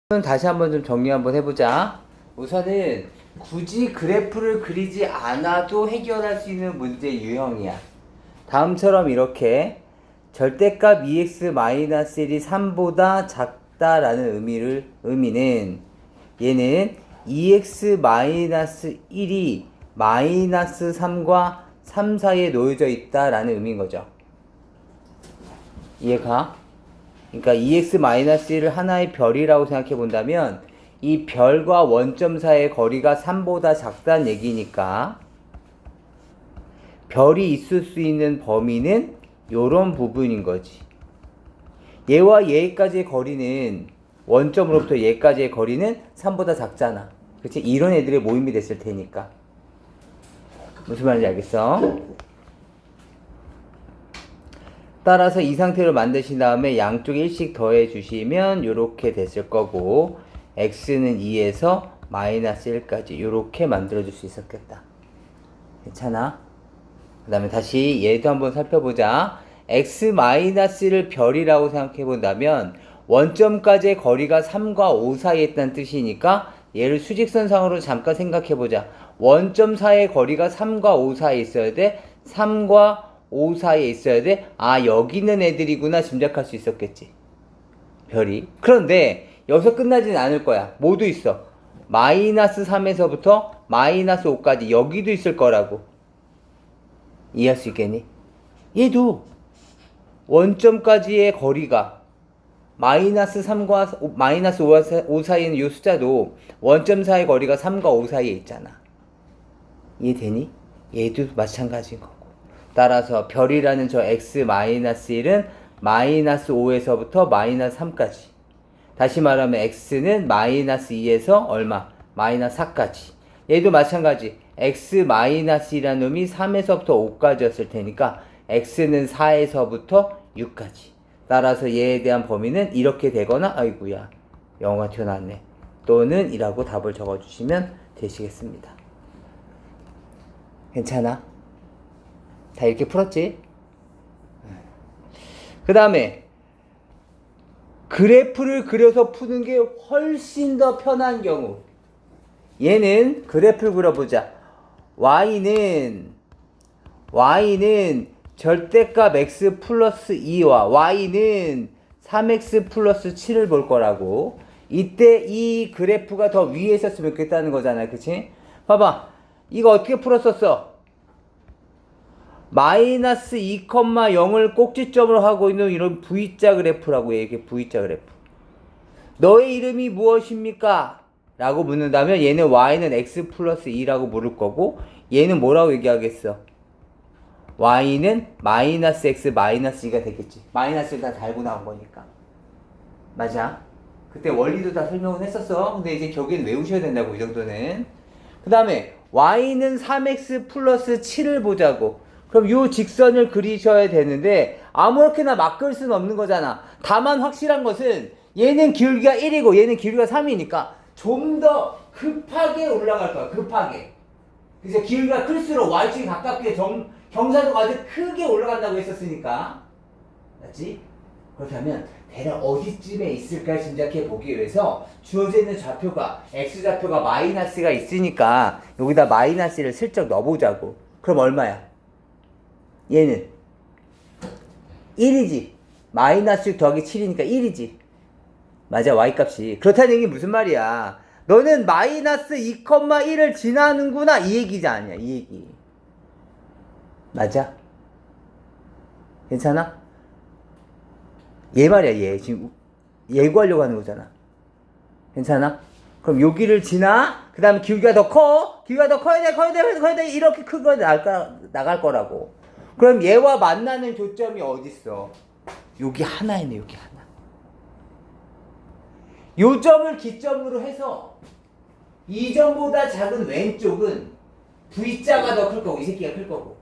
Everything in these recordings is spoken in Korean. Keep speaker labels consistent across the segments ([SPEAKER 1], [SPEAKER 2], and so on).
[SPEAKER 1] 다시 한번 좀 정리 한번 해보자. 우선은 굳이 그래프를 그리지 않아도 해결할 수 있는 문제 유형이야. 다음처럼 이렇게 절대값 2x-1이 3보다 작다라는 의미는 얘는 2x-1이 마이너스 3과 3 사이에 놓여져 있다라는 의미인 거죠. 이해가? 그러니까 2x-1을 하나의 별이라고 생각해 본다면 이 별과 원점 사이의 거리가 3보다 작다는 얘기니까 별이 있을 수 있는 범위는 요런 부분인 거지. 얘와 얘까지의 거리는 원점으로부터 얘까지의 거리는 3보다 작잖아. 그치? 이런 애들의 모임이 됐을 테니까. 무슨 말인지 알겠어? 따라서 이 상태로 만드신 다음에 양쪽에 1씩 더해 주시면 요렇게 됐을 거고 x는 2에서 마이너스 1까지 요렇게 만들어 줄 수 있었겠다. 괜찮아? 그 다음에 다시 얘도 한번 살펴보자. x-를 별이라고 생각해 본다면 원점까지의 거리가 3과 5 사이에 있다는 뜻이니까 얘를 수직선상으로 잠깐 생각해 보자. 원점 사이의 거리가 3과 5 사이에 있어야 돼. 3과 5 사이에 있어야 돼. 아, 여기 있는 애들이구나 짐작할 수 있었겠지. 별이. 그런데 여기서 끝나지는 않을 거야. 뭐도 있어. 마이너스 3에서부터 마이너스 5까지 여기도 있을 거라고. 이해할 수 있겠니? 얘도 원점까지의 거리가 마이너스 3과 마이너스 5 사이에 있는 이 숫자도 원점 사이의 거리가 3과 5 사이에 있잖아. 이해되니? 얘도 마찬가지인 거고. 따라서 별이라는 저 x-1은 마이너스 5에서부터 마이너스 3까지. 다시 말하면 x는 마이너스 2에서 얼마? 마이너스 4까지. 얘도 마찬가지. x-이라는 놈이 3에서부터 5까지였을 테니까 x는 4에서부터 6까지. 따라서 얘에 대한 범위는 이렇게 되거나 아이구야 영어가 튀어나왔네. 또는 이라고 답을 적어주시면 되시겠습니다. 괜찮아? 다 이렇게 풀었지? 그 다음에 그래프를 그려서 푸는 게 훨씬 더 편한 경우 얘는 그래프를 그려보자. y는 절대값 x 플러스 2와 y는 3x 플러스 7을 볼 거라고. 이때 이 그래프가 더 위에 있었으면 좋겠다는 거잖아. 그치? 봐봐. 이거 어떻게 풀었었어? 마이너스 2,0을 꼭지점으로 하고 있는 이런 V자 그래프라고 해. 이게 V자 그래프. 너의 이름이 무엇입니까? 라고 묻는다면 얘는 y는 x 플러스 2라고 물을 거고 얘는 뭐라고 얘기하겠어? y는 마이너스 x 마이너스 2가 되겠지. 마이너스를 다 달고 나온 거니까. 맞아. 그때 원리도 다 설명을 했었어. 근데 이제 결국엔 외우셔야 된다고 이 정도는. 그 다음에 y는 3x 플러스 7을 보자고. 그럼 요 직선을 그리셔야 되는데 아무렇게나 막 그릴 수는 없는 거잖아. 다만 확실한 것은 얘는 기울기가 1이고 얘는 기울기가 3이니까 좀 더 급하게 올라갈 거야. 급하게. 그래서 기울기가 클수록 y축이 가깝게 경사도가 아주 크게 올라간다고 했었으니까. 맞지? 그렇다면 대략 어디쯤에 있을까 짐작해 보기 위해서 주어져 있는 좌표가 x좌표가 마이너스가 있으니까 여기다 마이너스를 슬쩍 넣어보자고. 그럼 얼마야? 얘는 1이지. 마이너스 6 더하기 7이니까 1이지. 맞아, y값이. 그렇다는 얘기 무슨 말이야? 너는 마이너스 2,1을 지나는구나 이 얘기지 아니야. 이 얘기. 맞아? 괜찮아? 얘 말이야. 얘 지금 예고하려고 하는 거잖아. 괜찮아? 그럼 여기를 지나 그 다음에 기울기가 더 커. 기울기가 더 커야 돼 이렇게 큰 거 나갈 거라고. 그럼 얘와 만나는 교점이 어딨어? 여기 하나이네. 여기 하나. 요 점을 기점으로 해서 이 점보다 작은 왼쪽은 V자가 더 클 거고 이 새끼가 클 거고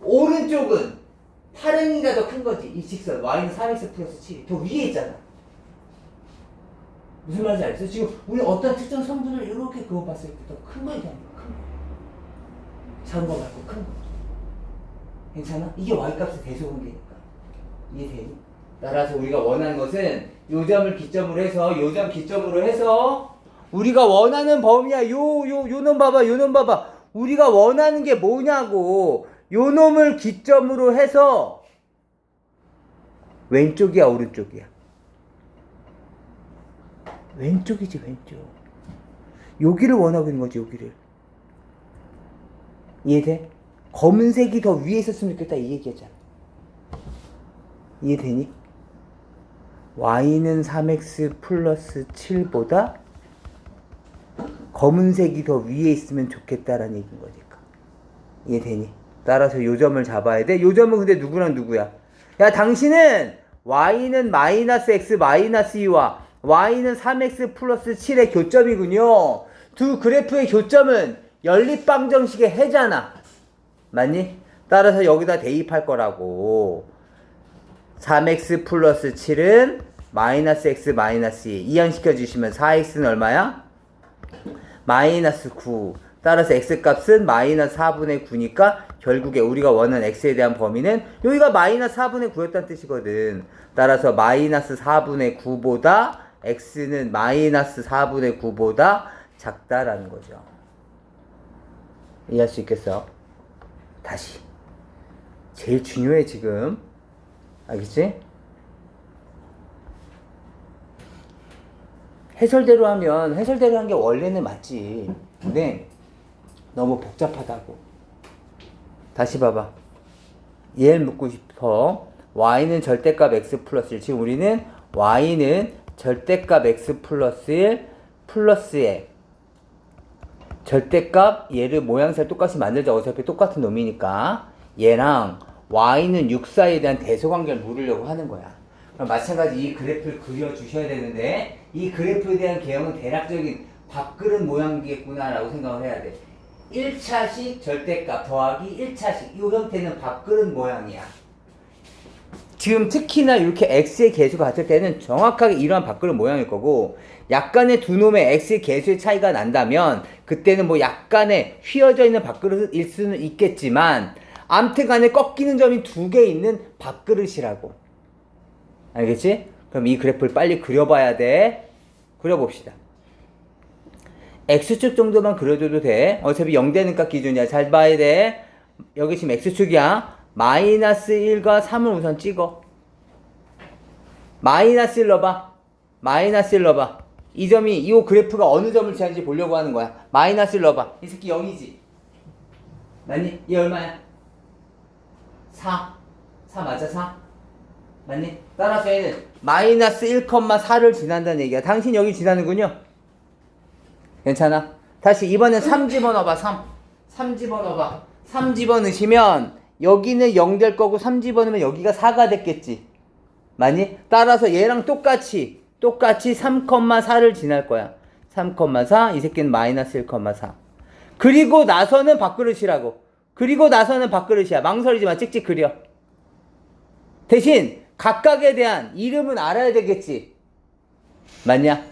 [SPEAKER 1] 오른쪽은 8행이가 더 큰 거지. 이 직선 y는 3x 플러스 7이 더 위에 있잖아. 무슨 말인지 알겠어? 지금 우리 어떤 특정 성분을 이렇게 그어봤을 때 더 큰 거잖아. 큰 거. 작은 거 말고 큰 거. 괜찮아? 이게 y값의 대소관계니까. 이해되니? 따라서 우리가 원하는 것은 요 점을 기점으로 해서 요 점 기점으로 해서 우리가 원하는 범위야. 요 놈 봐봐. 요 놈 봐봐. 우리가 원하는 게 뭐냐고. 요 놈을 기점으로 해서 왼쪽이야, 오른쪽이야? 왼쪽이지, 왼쪽. 여기를 원하고 있는 거지, 여기를. 이해돼? 검은색이 더 위에 있었으면 좋겠다, 이 얘기잖아. 이해되니? y는 3x 플러스 7보다 검은색이 더 위에 있으면 좋겠다라는 얘기인 거니까. 이해되니? 따라서 요 점을 잡아야 돼. 요 점은 근데 누구랑 누구야? 야, 당신은 y는 마이너스 x 마이너스 2와 y는 3x 플러스 7의 교점이군요. 두 그래프의 교점은 연립방정식의 해잖아. 맞니? 따라서 여기다 대입할 거라고. 3x 플러스 7은 마이너스 x 마이너스 2. 이항시켜 주시면 4x는 얼마야? 마이너스 9. 따라서 x 값은 마이너스 4분의 9니까 결국에 우리가 원하는 x에 대한 범위는 여기가 마이너스 4분의 9였다는 뜻이거든. 따라서 마이너스 4분의 9보다 x는 마이너스 4분의 9보다 작다라는 거죠. 이해할 수 있겠어? 다시. 제일 중요해 지금. 알겠지? 해설대로 한 게 원래는 맞지. 근데 너무 복잡하다고. 다시 봐봐. 얘를 묻고 싶어. y는 절대값 x 플러스 1. 지금 우리는 y는 절대값 x 플러스 1 플러스에 절대값 얘를 모양새를 똑같이 만들자. 어차피 똑같은 놈이니까. 얘랑 y는 6 사이에 대한 대소관계를 물으려고 하는 거야. 그럼 마찬가지 이 그래프를 그려주셔야 되는데 이 그래프에 대한 개형은 대략적인 밥그릇 모양이겠구나 라고 생각을 해야 돼. 1차식 절대값 더하기 1차식 이 형태는 밥그릇 모양이야. 지금 특히나 이렇게 x의 개수가 같을 때는 정확하게 이러한 밥그릇 모양일 거고, 약간의 두 놈의 x의 개수의 차이가 난다면 그때는 뭐 약간의 휘어져 있는 밥그릇일 수는 있겠지만 암튼 간에 꺾이는 점이 두 개 있는 밥그릇이라고. 알겠지? 그럼 이 그래프를 빨리 그려봐야 돼. 그려봅시다. x축 정도만 그려줘도 돼. 어차피 0 되는 값 기준이야. 잘 봐야 돼. 여기 지금 x축이야. 마이너스 1과 3을 우선 찍어. 마이너스 1 넣어봐. 마이너스 1 넣어봐. 이 점이 이 그래프가 어느 점을 취하는지 보려고 하는 거야. 마이너스 1 넣어봐. 이 새끼 0이지. 맞니? 얘 얼마야? 4. 4 맞아? 4? 맞니? 따라서 얘는 마이너스 1,4를 지난다는 얘기야. 당신 여기 지나는군요. 괜찮아? 다시 이번엔 3 집어넣어봐. 3 집어넣어봐. 3 집어넣으시면 여기는 0 될 거고 3 집어넣으면 여기가 4가 됐겠지. 맞니? 따라서 얘랑 똑같이 3,4를 지날 거야. 3,4. 이 새끼는 마이너스 1,4. 그리고 나서는 밥그릇이라고. 그리고 나서는 밥그릇이야. 망설이지 마. 찍찍 그려. 대신 각각에 대한 이름은 알아야 되겠지. 맞냐?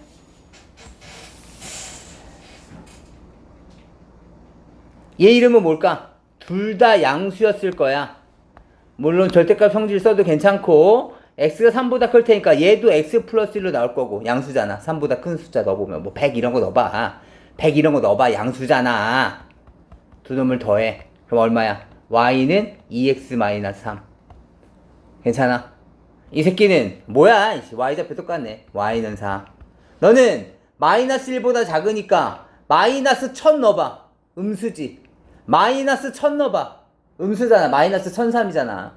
[SPEAKER 1] 얘 이름은 뭘까? 둘 다 양수였을 거야. 물론 절대값 성질 써도 괜찮고 x가 3보다 클 테니까 얘도 x 플러스 1로 나올 거고 양수잖아. 3보다 큰 숫자 넣어보면 뭐 100 이런 거 넣어봐. 100 이런 거 넣어봐. 양수잖아. 두 놈을 더해. 그럼 얼마야? y는 2x-3. 괜찮아? 이 새끼는 뭐야? y좌표 똑같네. y는 4. 너는 마이너스 1보다 작으니까 마이너스 1000 넣어봐. 음수지. 마이너스 1000 넣어봐. 음수잖아. 마이너스 1003이잖아.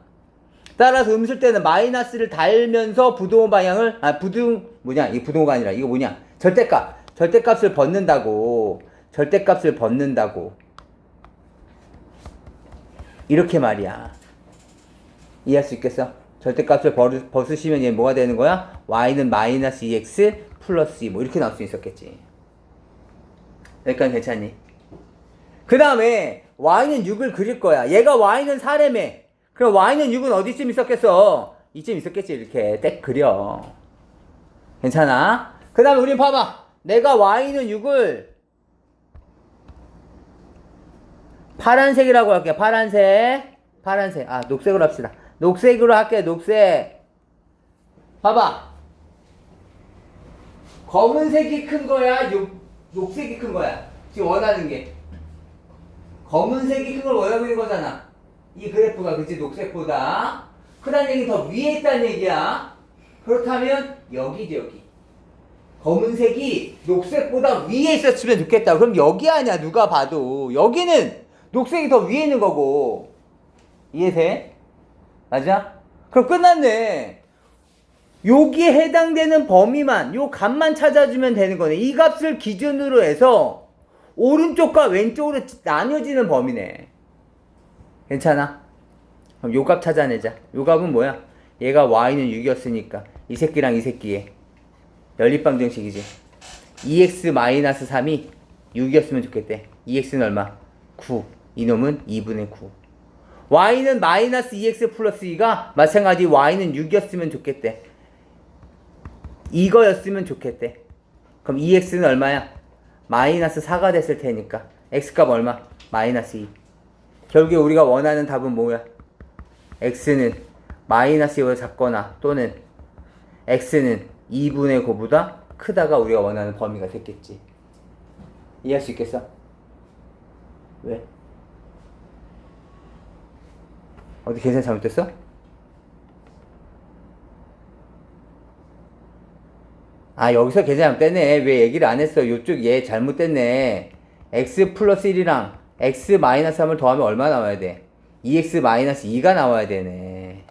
[SPEAKER 1] 따라서 음수일 때는 마이너스를 달면서 부동호 방향을, 이 부동호가 아니라 이거 뭐냐? 절대값을 벗는다고. 절대값을 벗는다고. 이렇게 말이야. 이해할 수 있겠어? 절대값을 벗으시면 얘 뭐가 되는 거야? y는 마이너스 2x 플러스 2 뭐 이렇게 나올 수 있었겠지. 여기까지 괜찮니? 그 다음에 y는 6을 그릴 거야. 얘가 y는 4래매. 그럼 y는 6은 어디쯤 있었겠어? 이쯤 있었겠지. 이렇게 딱 그려. 괜찮아? 그 다음에 우린 봐봐. 내가 y는 6을 파란색이라고 할게. 파란색. 녹색으로 합시다. 녹색으로 할게. 녹색. 봐봐. 검은색이 큰 거야? 녹색이 큰 거야? 지금 원하는 게. 검은색이 큰 걸 원하고 있는 거잖아. 이 그래프가, 그치? 녹색보다. 크다는 얘기는 더 위에 있다는 얘기야. 그렇다면, 여기지, 여기. 검은색이 녹색보다 위에 있었으면 좋겠다. 그럼 여기 아니야, 누가 봐도. 여기는 녹색이 더 위에 있는 거고. 이해돼? 맞아? 그럼 끝났네. 여기에 해당되는 범위만, 요 값만 찾아주면 되는 거네. 이 값을 기준으로 해서 오른쪽과 왼쪽으로 나뉘어지는 범위네. 괜찮아? 그럼 요 값 찾아내자. 요 값은 뭐야? 얘가 y는 6이었으니까 이 새끼랑 이 새끼에 연립방정식이지. 2x-3이 6이었으면 좋겠대. 2x는 얼마? 9. 이놈은 2분의 9. y는 마이너스 2x 플러스 2가 마찬가지 y는 6이었으면 좋겠대. 이거였으면 좋겠대. 그럼 2x는 얼마야? 마이너스 4가 됐을 테니까 x값 얼마? 마이너스 2. 결국에 우리가 원하는 답은 뭐야? x는 마이너스 2보다 작거나 또는 x는 2분의 9보다 크다가 우리가 원하는 범위가 됐겠지. 이해할 수 있겠어? 왜? 어디 계산 잘못됐어? 아, 여기서 계산 잘못됐네. 왜 얘기를 안 했어? 요쪽 얘 잘못됐네. x 플러스 1이랑 x 마이너스 3을 더하면 얼마 나와야 돼? 2x 마이너스 2가 나와야 되네.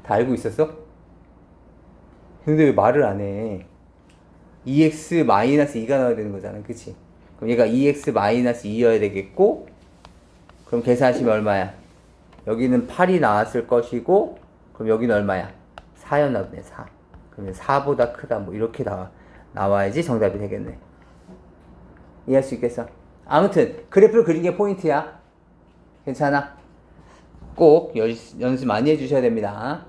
[SPEAKER 1] 다 알고 있었어? 근데 왜 말을 안 해? 2x 마이너스 2가 나와야 되는 거잖아. 그치? 그럼 얘가 2x 마이너스 2여야 되겠고, 그럼 계산하시면 얼마야? 여기는 8이 나왔을 것이고, 그럼 여기는 얼마야? 4였나 보네. 4. 그러면 4보다 크다. 뭐 이렇게 나와야지 정답이 되겠네. 이해할 수 있겠어? 아무튼 그래프를 그린 게 포인트야. 괜찮아? 꼭 연습 많이 해주셔야 됩니다.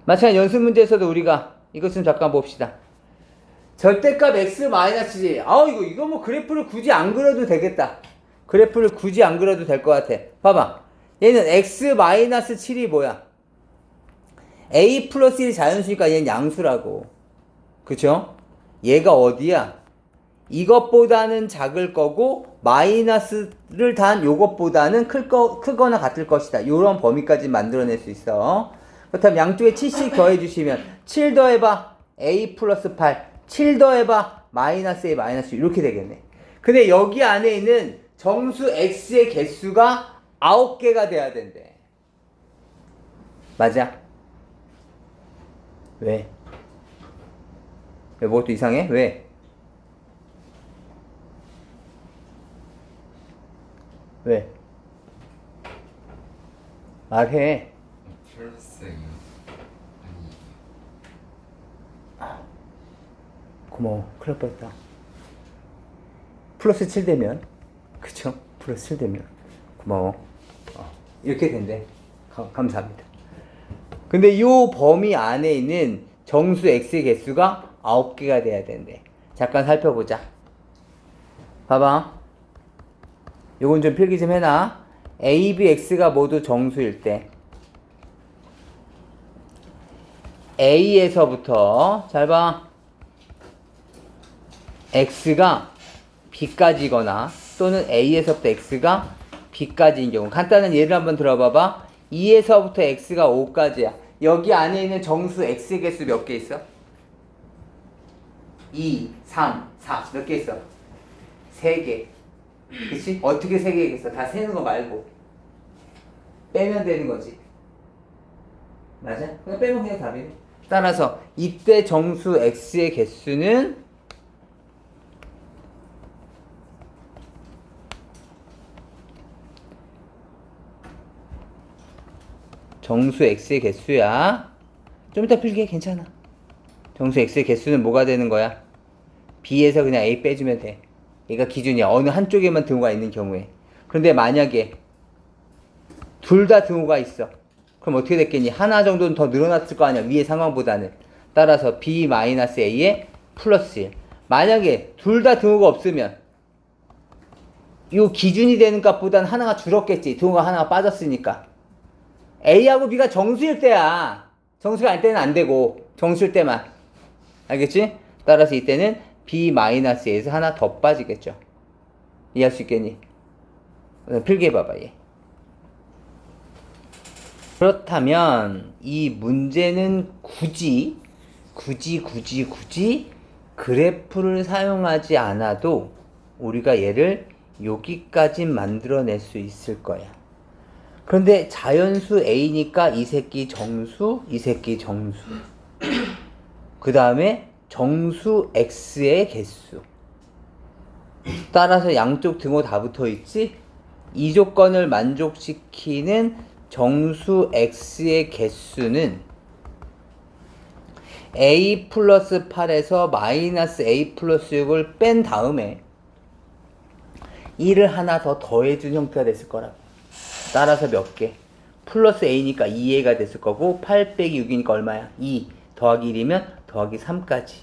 [SPEAKER 1] 마찬가지 연습 문제에서도 우리가 이것 좀 잠깐 봅시다. 절대값 x-지. 이거 뭐 그래프를 굳이 안 그려도 되겠다. 그래프를 굳이 안 그려도 될 것 같아. 봐봐. 얘는 x-7이 뭐야? a 플러스 1이 자연수니까 얘는 양수라고. 그쵸? 얘가 어디야? 이것보다는 작을 거고 마이너스를 단 요것보다는 크거나 같을 것이다. 요런 범위까지 만들어낼 수 있어. 그렇다면 양쪽에 7씩 더해주시면 7 더해봐 a 플러스 8, 7 더해봐 마이너스 a 마이너스 이렇게 되겠네. 근데 여기 안에 있는 정수 x의 개수가 9개가 돼야 된대. 맞아? 왜? 왜 뭐가 또 이상해? 왜? 왜? 말해.
[SPEAKER 2] 플러스요. 아니.
[SPEAKER 1] 고마워. 큰일 날 뻔했다. 플러스 7 되면, 그쵸? 플러스 7 되면. 고마워. 이렇게 된대. 감사합니다. 근데 요 범위 안에 있는 정수 x의 개수가 9개가 돼야 된대. 잠깐 살펴보자. 봐봐. 요건 좀 필기 좀 해놔. a, b, x가 모두 정수일 때 a에서부터 잘 봐. x가 b까지거나 또는 a에서부터 x가 b까지인 경우 간단한 예를 한번 들어봐봐. 2에서부터 x가 5까지야. 여기 안에 있는 정수 x의 개수 몇 개 있어? 2, 3, 4 몇 개 있어? 3개. 그치? 어떻게 3개겠어? 다 세는 거 말고 빼면 되는 거지. 맞아? 그냥 빼면 그냥 답이네. 따라서 이때 정수 x의 개수는 정수 x의 개수야. 좀 이따 필기해. 괜찮아. 정수 x의 개수는 뭐가 되는 거야? b에서 그냥 a 빼주면 돼. 얘가 기준이야. 어느 한쪽에만 등호가 있는 경우에. 그런데 만약에 둘 다 등호가 있어. 그럼 어떻게 됐겠니? 하나 정도는 더 늘어났을 거 아니야. 위의 상황보다는. 따라서 b-a에 플러스 1. 만약에 둘 다 등호가 없으면 이 기준이 되는 값보다는 하나가 줄었겠지. 등호가 하나가 빠졌으니까. A하고 B가 정수일 때야. 정수가 아닐 때는 안 되고 정수일 때만. 알겠지? 따라서 이때는 B-A에서 하나 더 빠지겠죠. 이해할 수 있겠니? 필기해봐봐 얘. 그렇다면 이 문제는 굳이 그래프를 사용하지 않아도 우리가 얘를 여기까지 만들어낼 수 있을 거야. 그런데 자연수 A니까 이 새끼 정수, 이 새끼 정수. 그 다음에 정수 X의 개수. 따라서 양쪽 등호 다 붙어 있지? 이 조건을 만족시키는 정수 X의 개수는 A 플러스 8에서 마이너스 A 플러스 6을 뺀 다음에 1을 하나 더 더해준 형태가 됐을 거라고. 따라서 몇 개? 플러스 A니까 2A가 됐을 거고 8 빼기 6이니까 얼마야? 2 더하기 1이면 더하기 3까지.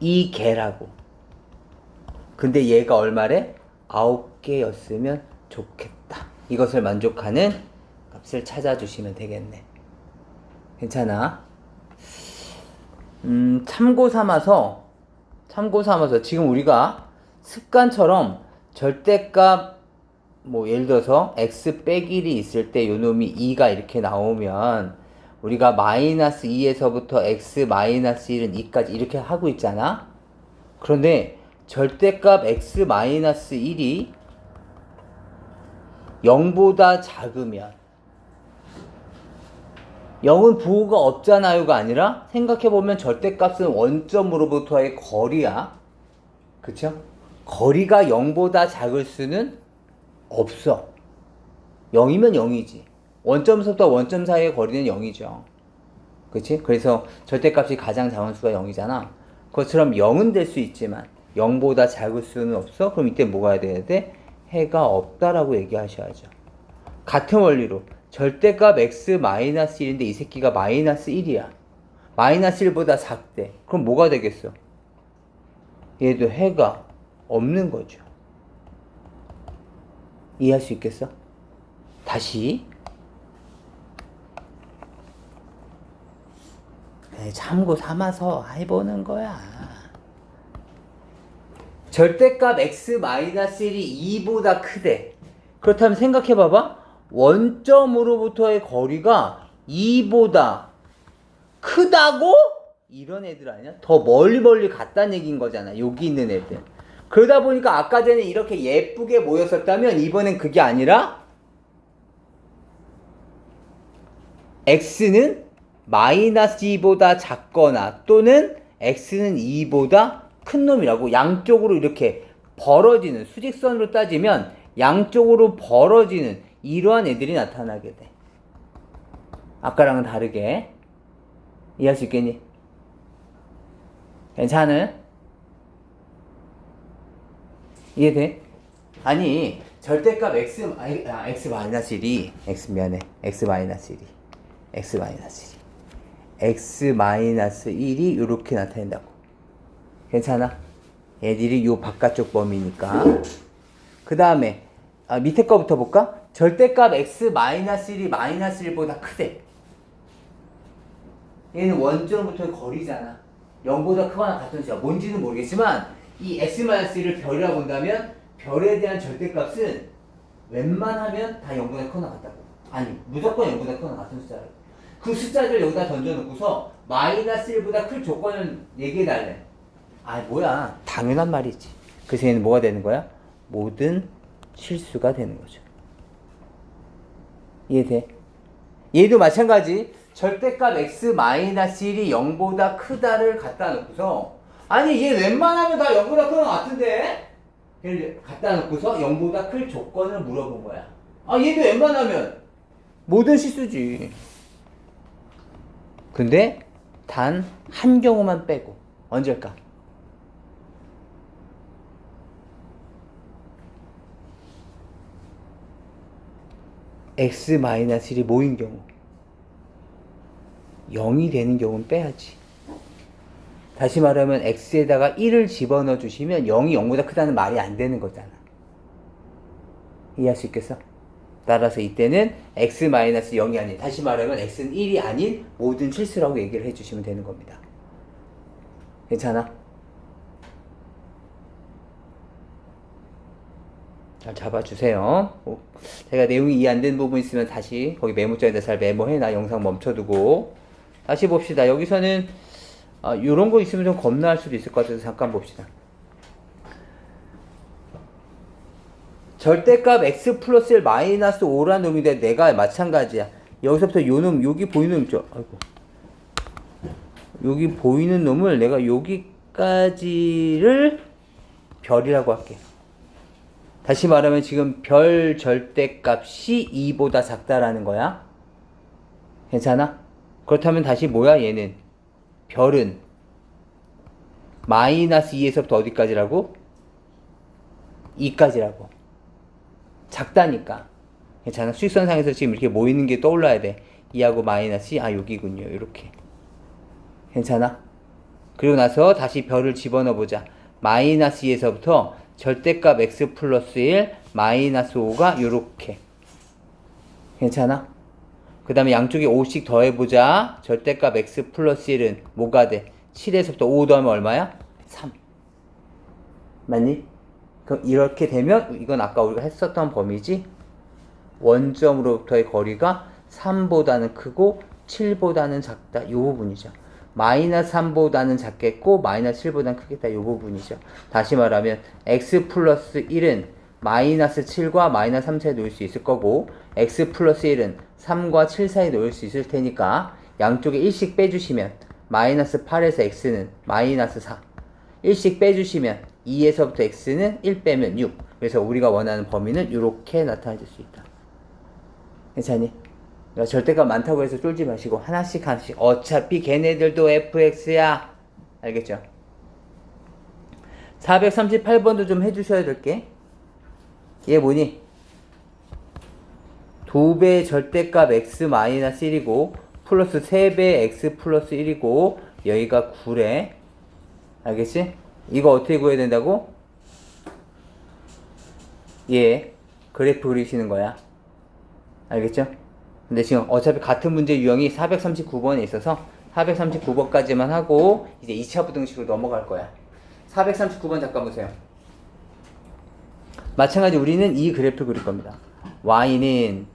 [SPEAKER 1] 이 개라고. 근데 얘가 얼마래? 9개였으면 좋겠다. 이것을 만족하는 값을 찾아주시면 되겠네. 괜찮아? 참고 삼아서 지금 우리가 습관처럼 절대값 뭐 예를 들어서 x 빼기 1이 있을 때 요놈이 2가 이렇게 나오면 우리가 마이너스 2에서부터 x 마이너스 1은 2까지 이렇게 하고 있잖아. 그런데 절대값 x 마이너스 1이 0보다 작으면 0은 부호가 없잖아요가 아니라 생각해보면 절대값은 원점으로부터의 거리야. 그쵸? 거리가 0보다 작을 수는 없어. 0이면 0이지. 원점에서부터 원점 사이의 거리는 0이죠. 그치? 그래서 절대값이 가장 작은 수가 0이잖아. 그것처럼 0은 될 수 있지만 0보다 작을 수는 없어. 그럼 이때 뭐가 돼야 돼? 해가 없다라고 얘기하셔야죠. 같은 원리로 절대값 x-1인데 이 새끼가 마이너스 1이야. 마이너스 1보다 작대. 그럼 뭐가 되겠어? 얘도 해가 없는 거죠. 이해할 수 있겠어? 다시 참고 삼아서 해보는 거야. 절대값 x-1이 2보다 크대. 그렇다면 생각해봐봐. 원점으로부터의 거리가 2보다 크다고? 이런 애들 아니야? 더 멀리 갔다는 얘기인 거잖아. 여기 있는 애들. 그러다 보니까 아까 전에 이렇게 예쁘게 모였었다면 이번엔 그게 아니라 x는 마이너스 2보다 작거나 또는 x는 2보다 큰 놈이라고 양쪽으로 이렇게 벌어지는 수직선으로 따지면 양쪽으로 벌어지는 이러한 애들이 나타나게 돼. 아까랑은 다르게. 이해할 수 있겠니? 괜찮아? 이해돼? 아니 절대값 x-1이 x-1이 이렇게 나타낸다고. 괜찮아? 얘들이 요 바깥쪽 범위니까. 그 다음에 밑에 거부터 볼까? 절대값 x-1이 마이너스 1보다 크대. 얘는 원점부터의 거리잖아. 0보다 크거나 같은 수야. 뭔지는 모르겠지만 이 x-1을 별이라고 본다면 별에 대한 절대값은 웬만하면 다 0보다 크거나 같다고. 아니 무조건 0보다 크거나 같은 숫자라고. 그 숫자를 여기다 던져놓고서 마이너스 1보다 클 조건을 얘기해달래. 아 뭐야 당연한 말이지. 그래서 얘는 뭐가 되는 거야? 모든 실수가 되는 거죠. 이해돼? 얘도 마찬가지. 절대값 x-1이 0보다 크다를 갖다 놓고서 아니 얘 웬만하면 다 0보다 크는 것 같은데? 얘를 갖다 놓고서 0보다 클 조건을 물어본 거야. 아 얘도 웬만하면 모든 실수지. 근데 단 한 경우만 빼고 언제일까? x-1이 모인 경우 0이 되는 경우는 빼야지. 다시 말하면 x에다가 1을 집어넣어 주시면 0이 0보다 크다는 말이 안 되는 거잖아. 이해할 수 있겠어? 따라서 이때는 x-0이 아닌, 다시 말하면 x는 1이 아닌 모든 실수라고 얘기를 해주시면 되는 겁니다. 괜찮아? 잘 잡아주세요. 제가 내용이 이해 안 되는 부분 있으면 다시 거기 메모장에다 잘 메모해놔. 영상 멈춰두고 다시 봅시다. 여기서는 요런 거 있으면 좀 겁나할 수도 있을 것 같아서 잠깐 봅시다. 절대값 x 플러스 1 마이너스 5라는 놈인데 내가 마찬가지야. 여기서부터 요 놈, 여기 보이는 놈 있죠? 아이고. 여기 보이는 놈을 내가 여기까지를 별이라고 할게. 다시 말하면 지금 별 절대값이 2보다 작다라는 거야. 괜찮아? 그렇다면 다시 뭐야 얘는? 별은 마이너스 2에서부터 어디까지라고? 2까지라고. 작다니까. 괜찮아? 수직선상에서 지금 이렇게 모이는 게 떠올라야 돼. 2하고 마이너스 2, 여기군요. 이렇게. 괜찮아? 그리고 나서 다시 별을 집어넣어 보자. 마이너스 2에서부터 절대값 x 플러스 1 마이너스 5가 요렇게. 괜찮아? 그 다음에 양쪽에 5씩 더해보자. 절대값 x 플러스 1은 뭐가 돼? 7에서부터 5 더하면 얼마야? 3. 맞니? 그럼 이렇게 되면 이건 아까 우리가 했었던 범위지? 원점으로부터의 거리가 3보다는 크고 7보다는 작다. 이 부분이죠. 마이너스 3보다는 작겠고 마이너스 7보다는 크겠다. 이 부분이죠. 다시 말하면 x 플러스 1은 마이너스 7과 마이너스 3 사이에 놓을 수 있을 거고 x 플러스 1은 3과 7 사이에 놓을 수 있을 테니까 양쪽에 1씩 빼주시면 마이너스 8에서 x는 마이너스 4 1씩 빼주시면 2에서부터 x는 1 빼면 6. 그래서 우리가 원하는 범위는 이렇게 나타내줄 수 있다. 괜찮니? 그러니까 절대값 많다고 해서 쫄지 마시고 하나씩 어차피 걔네들도 fx야. 알겠죠? 438번도 좀 해주셔야 될게. 얘 뭐니? 2배 절대값 x 마이너스 1이고 플러스 3배 x 플러스 1이고 여기가 9래. 알겠지? 이거 어떻게 구해야 된다고? 예, 그래프 그리시는 거야. 알겠죠? 근데 지금 어차피 같은 문제 유형이 439번에 있어서 439번까지만 하고 이제 2차 부등식으로 넘어갈 거야. 439번 잠깐 보세요. 마찬가지 우리는 이 그래프를 그릴 겁니다. y는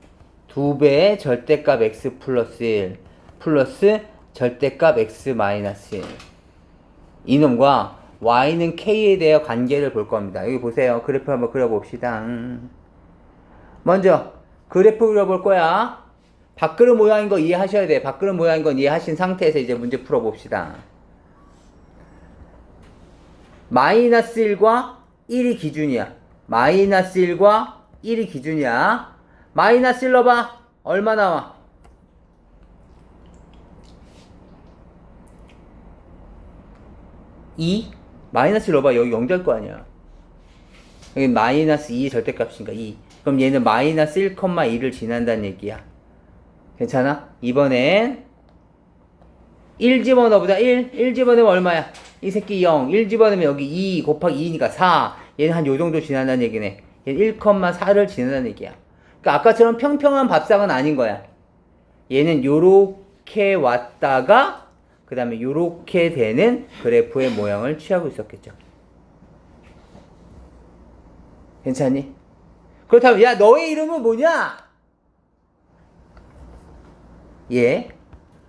[SPEAKER 1] 2배의 절대값 x 플러스 1 플러스 절대값 x 마이너스 1 이놈과 y는 k에 대해 관계를 볼 겁니다. 여기 보세요. 그래프 한번 그려봅시다. 먼저 그래프 그려볼 거야. 밖그릇 모양인 거 이해하셔야 돼. 밖그릇 모양인 건 이해하신 상태에서 이제 문제 풀어봅시다. 마이너스 1과 1이 기준이야. 마이너스 1과 1이 기준이야. 마이너스 1 넣어봐. 얼마 나와? 2? 마이너스 1 넣어봐. 여기 0 될 거 아니야. 여기 마이너스 2의 절대값이니까 2. 그럼 얘는 마이너스 1,2를 지난다는 얘기야. 괜찮아? 이번엔 1 집어넣어보자. 1 집어넣으면 얼마야? 이 새끼 0. 1 집어넣으면 여기 2 곱하기 2니까 4. 얘는 한 요 정도 지난다는 얘기네. 얘는 1,4를 지난다는 얘기야. 그러니까 아까처럼 평평한 밥상은 아닌 거야. 얘는 요렇게 왔다가 그 다음에 요렇게 되는 그래프의 모양을 취하고 있었겠죠. 괜찮니? 그렇다면 야 너의 이름은 뭐냐? 예.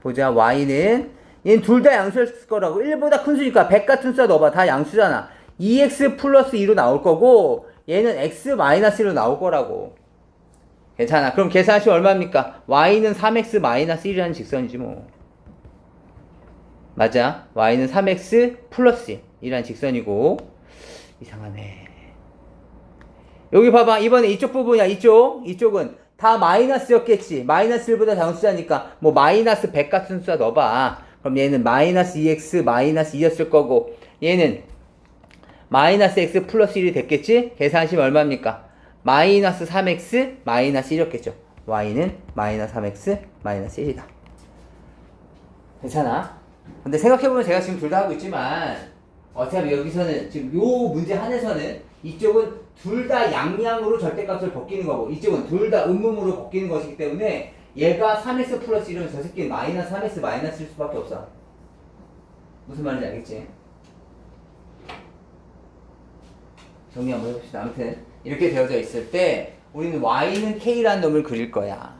[SPEAKER 1] 보자. y는 얘는 둘 다 양수였을 거라고. 1보다 큰 수니까 100 같은 수 넣어봐. 다 양수잖아. 2x 플러스 2로 나올 거고 얘는 x 마이너스 1로 나올 거라고. 괜찮아. 그럼 계산하시면 얼마입니까? y는 3x 마이너스 1이라는 직선이지 뭐. 맞아. y는 3x 플러스 1이라는 직선이고. 이상하네. 여기 봐봐. 이번에 이쪽 부분이야. 이쪽은 다 마이너스였겠지. 마이너스 1보다 작은 숫자니까 뭐 마이너스 100 같은 숫자 넣어봐. 그럼 얘는 마이너스 2x 마이너스 2였을 거고 얘는 마이너스 x 플러스 1이 됐겠지? 계산하시면 얼마입니까? 마이너스 3x 마이너스 1이었겠죠. y는 마이너스 3x 마이너스 1이다. 괜찮아? 근데 생각해보면 제가 지금 둘 다 하고 있지만 어차피 여기서는 지금 요 문제 한에서는 이쪽은 둘 다 양양으로 절대값을 벗기는 거고 이쪽은 둘 다 음음으로 벗기는 것이기 때문에 얘가 3s 플러스 1이면 저 새끼는 마이너스 3s 마이너스일 수밖에 없어. 무슨 말인지 알겠지? 정리 한번 해봅시다. 아무튼 이렇게 되어져 있을 때 우리는 y는 k라는 놈을 그릴 거야.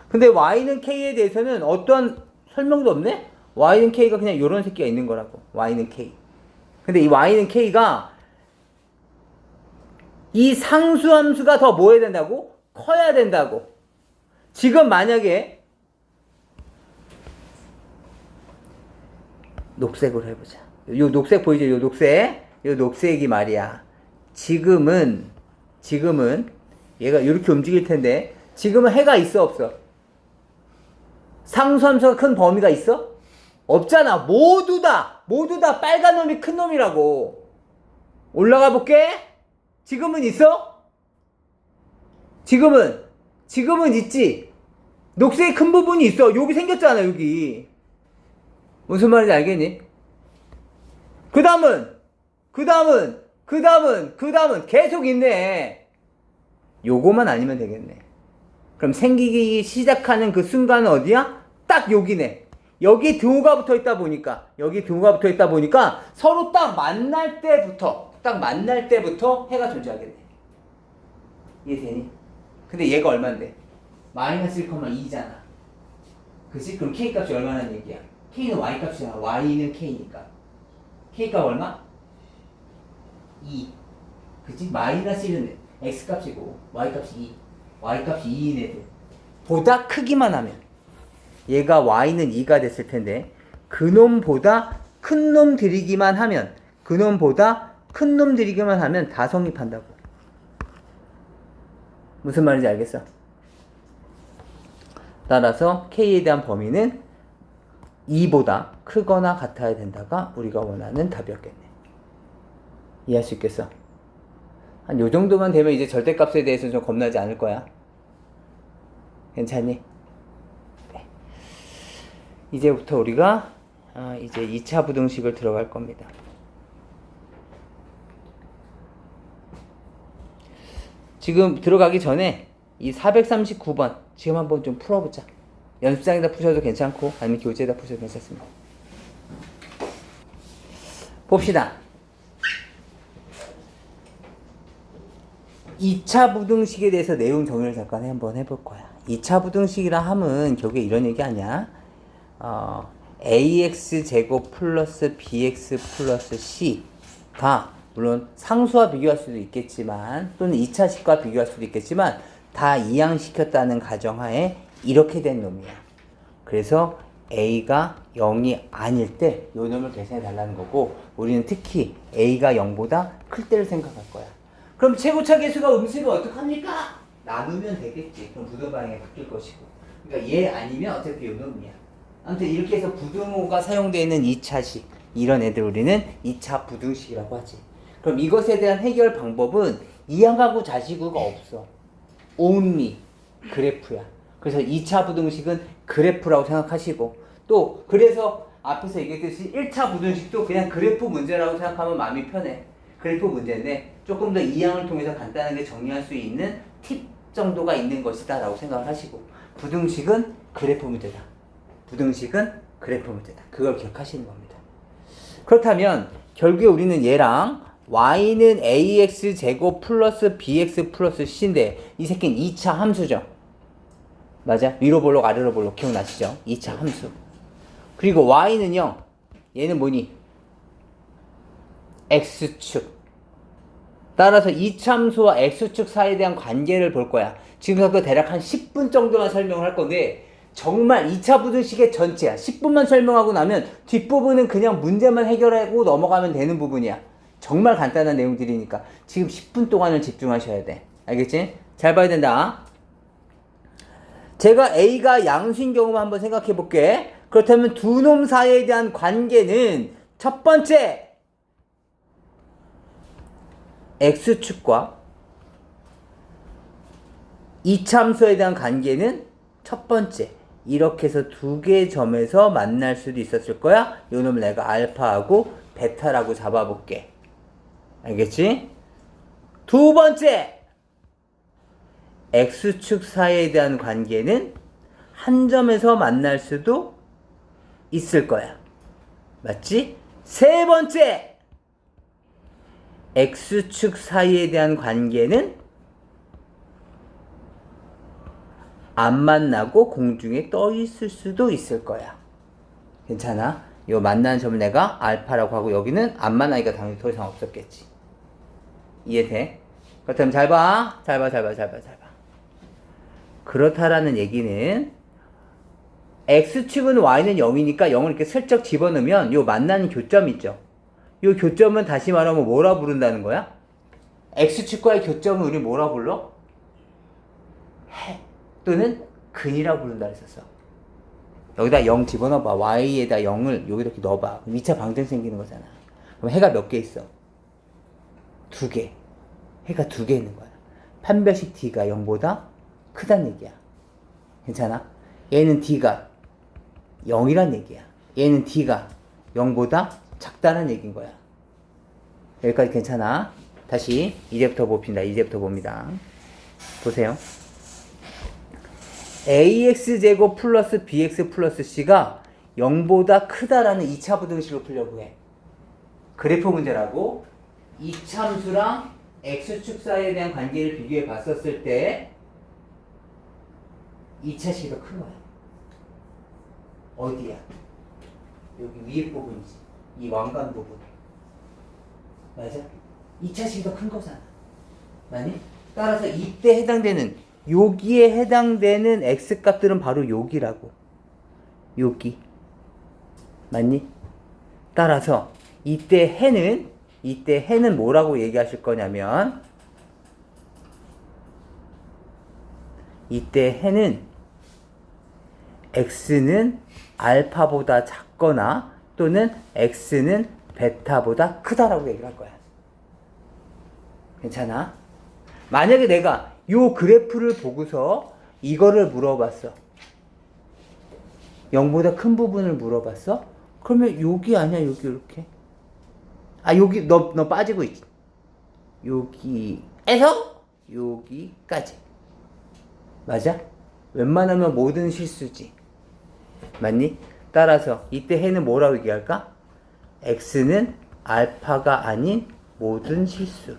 [SPEAKER 1] 근데 y는 k에 대해서는 어떠한 설명도 없네? y는 k가 그냥 요런 새끼가 있는 거라고. y는 k. 근데 이 y는 k가 이 상수함수가 더 뭐 해야 된다고? 커야 된다고. 지금 만약에 녹색으로 해보자. 요 녹색 보이죠? 요 녹색. 요 녹색이 말이야. 지금은 얘가 이렇게 움직일 텐데 지금은 해가 있어 없어? 상수함수가 큰 범위가 있어? 없잖아. 모두 다 빨간 놈이 큰 놈이라고. 올라가 볼게. 지금은 있어? 지금은 있지. 녹색이 큰 부분이 있어. 여기 생겼잖아, 여기. 무슨 말인지 알겠니? 그 다음은 계속 있네. 요거만 아니면 되겠네. 그럼 생기기 시작하는 그 순간은 어디야? 딱 여기네. 여기 등호가 붙어 있다 보니까 서로 딱 만날 때부터 해가 존재하겠네. 이해되니? 근데 얘가 얼만데? 마이너스 1,2잖아. 그치? 그럼 k 값이 얼마나 얘기야? k는 y 값이잖아. y는 k니까. k 값 얼마? 2. 그치? 마이너스 1은 x 값이고 y 값이 2. y 값이 2인 애들. 보다 크기만 하면 얘가 y는 2가 됐을 텐데 그놈보다 큰 놈 들이기만 하면 다 성립한다고. 무슨 말인지 알겠어? 따라서 k에 대한 범위는 2보다 크거나 같아야 된다가 우리가 원하는 답이었겠네. 이해할 수 있겠어? 한 요 정도만 되면 이제 절대값에 대해서는 좀 겁나지 않을 거야. 괜찮니? 네. 이제부터 우리가 이제 2차 부등식을 들어갈 겁니다. 지금 들어가기 전에 이 439번 지금 한번 좀 풀어보자. 연습장에다 푸셔도 괜찮고 아니면 교재에다 푸셔도 괜찮습니다. 봅시다. 2차 부등식에 대해서 내용 정리를 잠깐 한번 해볼 거야. 2차 부등식이라 함은 결국에 이런 얘기 아니야. ax제곱 플러스 bx 플러스 c가 물론 상수와 비교할 수도 있겠지만 또는 2차식과 비교할 수도 있겠지만 다 이항시켰다는 가정하에 이렇게 된 놈이야. 그래서 a가 0이 아닐 때 요 놈을 계산해 달라는 거고 우리는 특히 a가 0보다 클 때를 생각할 거야. 그럼 최고차 계수가 음수면 어떡합니까? 나누면 되겠지. 그럼 부등방향이 바뀔 것이고. 그러니까 얘 아니면 어차피 요 놈이야. 아무튼 이렇게 해서 부등호가 사용되어 있는 2차식 이런 애들 우리는 2차 부등식이라고 하지. 그럼 이것에 대한 해결 방법은 이항하고 자시구가 없어. only 그래프야. 그래서 2차 부등식은 그래프라고 생각하시고 또 그래서 앞에서 얘기했듯이 1차 부등식도 그냥 그래프 문제라고 생각하면 마음이 편해. 그래프 문제인데 조금 더 이항을 통해서 간단하게 정리할 수 있는 팁 정도가 있는 것이다 라고 생각을 하시고 부등식은 그래프 문제다. 그걸 기억하시는 겁니다. 그렇다면 결국에 우리는 얘랑 y는 ax 제곱 플러스 bx 플러스 c인데 이 새끼는 2차 함수죠. 맞아? 위로 볼록 아래로 볼록 기억나시죠? 2차 함수. 그리고 y는요. 얘는 뭐니? x축. 따라서 이참수와 x축 사이에 대한 관계를 볼 거야. 지금부터 대략 한 10분 정도만 설명을 할 건데 정말 2차 부등식의 전체야. 10분만 설명하고 나면 뒷부분은 그냥 문제만 해결하고 넘어가면 되는 부분이야. 정말 간단한 내용들이니까 지금 10분 동안을 집중하셔야 돼. 알겠지? 잘 봐야 된다. 제가 A가 양수인 경우만 한번 생각해 볼게. 그렇다면 두 놈 사이에 대한 관계는 첫 번째 X축과 이참수에 대한 관계는 첫 번째 이렇게 해서 두 개의 점에서 만날 수도 있었을 거야. 요 놈을 내가 알파하고 베타라고 잡아볼게. 알겠지? 두 번째, x축 사이에 대한 관계는 한 점에서 만날 수도 있을 거야. 맞지? 세 번째, x축 사이에 대한 관계는 안 만나고 공중에 떠 있을 수도 있을 거야. 괜찮아? 요 만나는 점을 내가 알파라고 하고 여기는 안 만나니까 당연히 더 이상 없었겠지. 이해돼? 그렇다면 잘 봐. 잘 봐. 그렇다라는 얘기는 x축은 y는 0이니까 0을 이렇게 슬쩍 집어넣으면 요 만나는 교점 있죠. 요 교점은 다시 말하면 뭐라 부른다는 거야? x축과의 교점은 우리 뭐라 불러? 해 또는 근이라 부른다 했었어. 여기다 0 집어넣어봐. y에다 0을 여기다 이렇게 넣어봐. 2차 방정 생기는 거잖아. 그럼 해가 몇 개 있어? 2개. 해가 2개 있는 거야. 판별식 d가 0보다 크다는 얘기야. 괜찮아? 얘는 d가 0이란 얘기야. 얘는 d가 0보다 작다는 얘기인 거야. 여기까지 괜찮아? 다시 이제부터 봅니다. 이제부터 봅니다. 보세요. ax제곱 플러스 bx 플러스 c가 0보다 크다라는 2차 부등식으로 풀려고 해. 그래프 문제라고 이참수랑 x축 사이에 대한 관계를 비교해 봤었을 때 2차식이 더 큰 거야. 어디야? 여기 위에 부분이지. 이 왕관 부분. 맞아? 2차식이 더 큰 거잖아. 맞니? 따라서 이때 해당되는 여기에 해당되는 x값들은 바로 여기라고. 여기. 맞니? 따라서 이때 해는 뭐라고 얘기하실 거냐면 이때 해는 x는 알파보다 작거나 또는 x는 베타보다 크다라고 얘기를 할 거야. 괜찮아? 만약에 내가 요 그래프를 보고서 이거를 물어봤어. 0보다 큰 부분을 물어봤어? 그러면 여기 아니야, 여기 이렇게. 아, 여기 너 빠지고 있지. 여기에서 여기까지. 맞아? 웬만하면 모든 실수지. 맞니? 따라서 이때 해는 뭐라고 얘기할까? x는 알파가 아닌 모든 실수.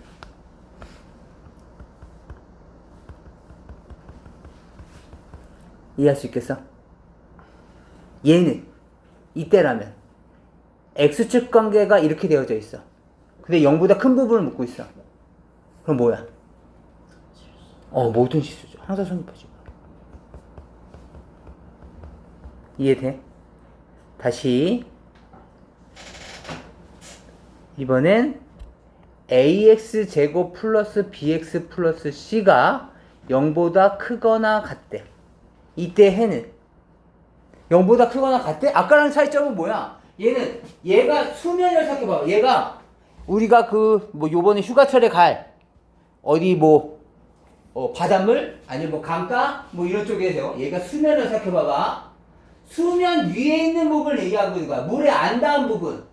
[SPEAKER 1] 이해할 수 있겠어? 얘는 이때라면 x축 관계가 이렇게 되어져 있어. 근데 0보다 큰 부분을 묻고 있어. 그럼 뭐야? 모든 실수죠. 항상 성립하지. 이해돼? 다시 이번엔 ax제곱 플러스 bx 플러스 c가 0보다 크거나 같대. 이때 해는 0보다 크거나 같대? 아까랑 차이점은 뭐야? 얘가 수면을 생각해봐. 얘가 우리가 요번에 휴가철에 갈 어디 바닷물 아니면 강가 이런 쪽에서 얘가 수면을 생각해봐봐. 수면 위에 있는 부분을 얘기하고 있는 거야. 물에 안 닿은 부분.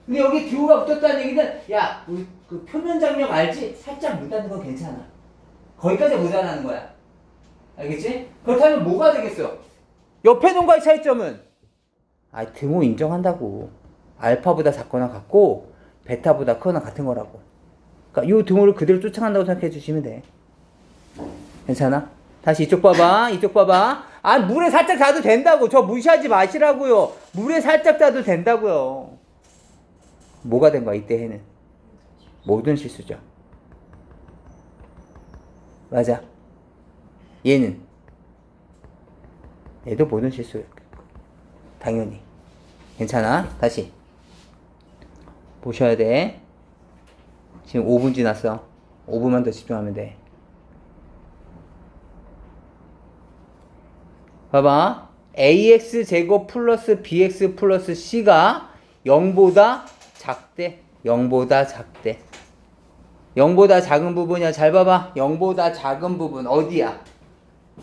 [SPEAKER 1] 근데 여기 듀오가 붙었다는 얘기는 야, 우리 그 표면 장력 알지? 살짝 묻다는 건 괜찮아. 거기까지 모자라는 거야. 알겠지? 그렇다면 뭐가 되겠어? 옆에 놈과의 차이점은 등호 인정한다고. 알파보다 작거나 같고 베타보다 크거나 같은 거라고. 그러니까 이 등호를 그대로 쫓아간다고 생각해 주시면 돼. 괜찮아? 다시 이쪽 봐봐. 이쪽 봐봐. 물에 살짝 닿아도 된다고. 저 무시하지 마시라고요. 물에 살짝 닿아도 된다고요. 뭐가 된 거야 이때 해는? 모든 실수죠. 맞아. 얘도 모든 실수예요. 당연히. 괜찮아? 다시 보셔야 돼. 지금 5분 지났어. 5분만 더 집중하면 돼. 봐봐. ax제곱 플러스 bx 플러스 c가 0보다 작대. 0보다 작대. 0보다 작은 부분이야. 잘 봐봐. 0보다 작은 부분 어디야?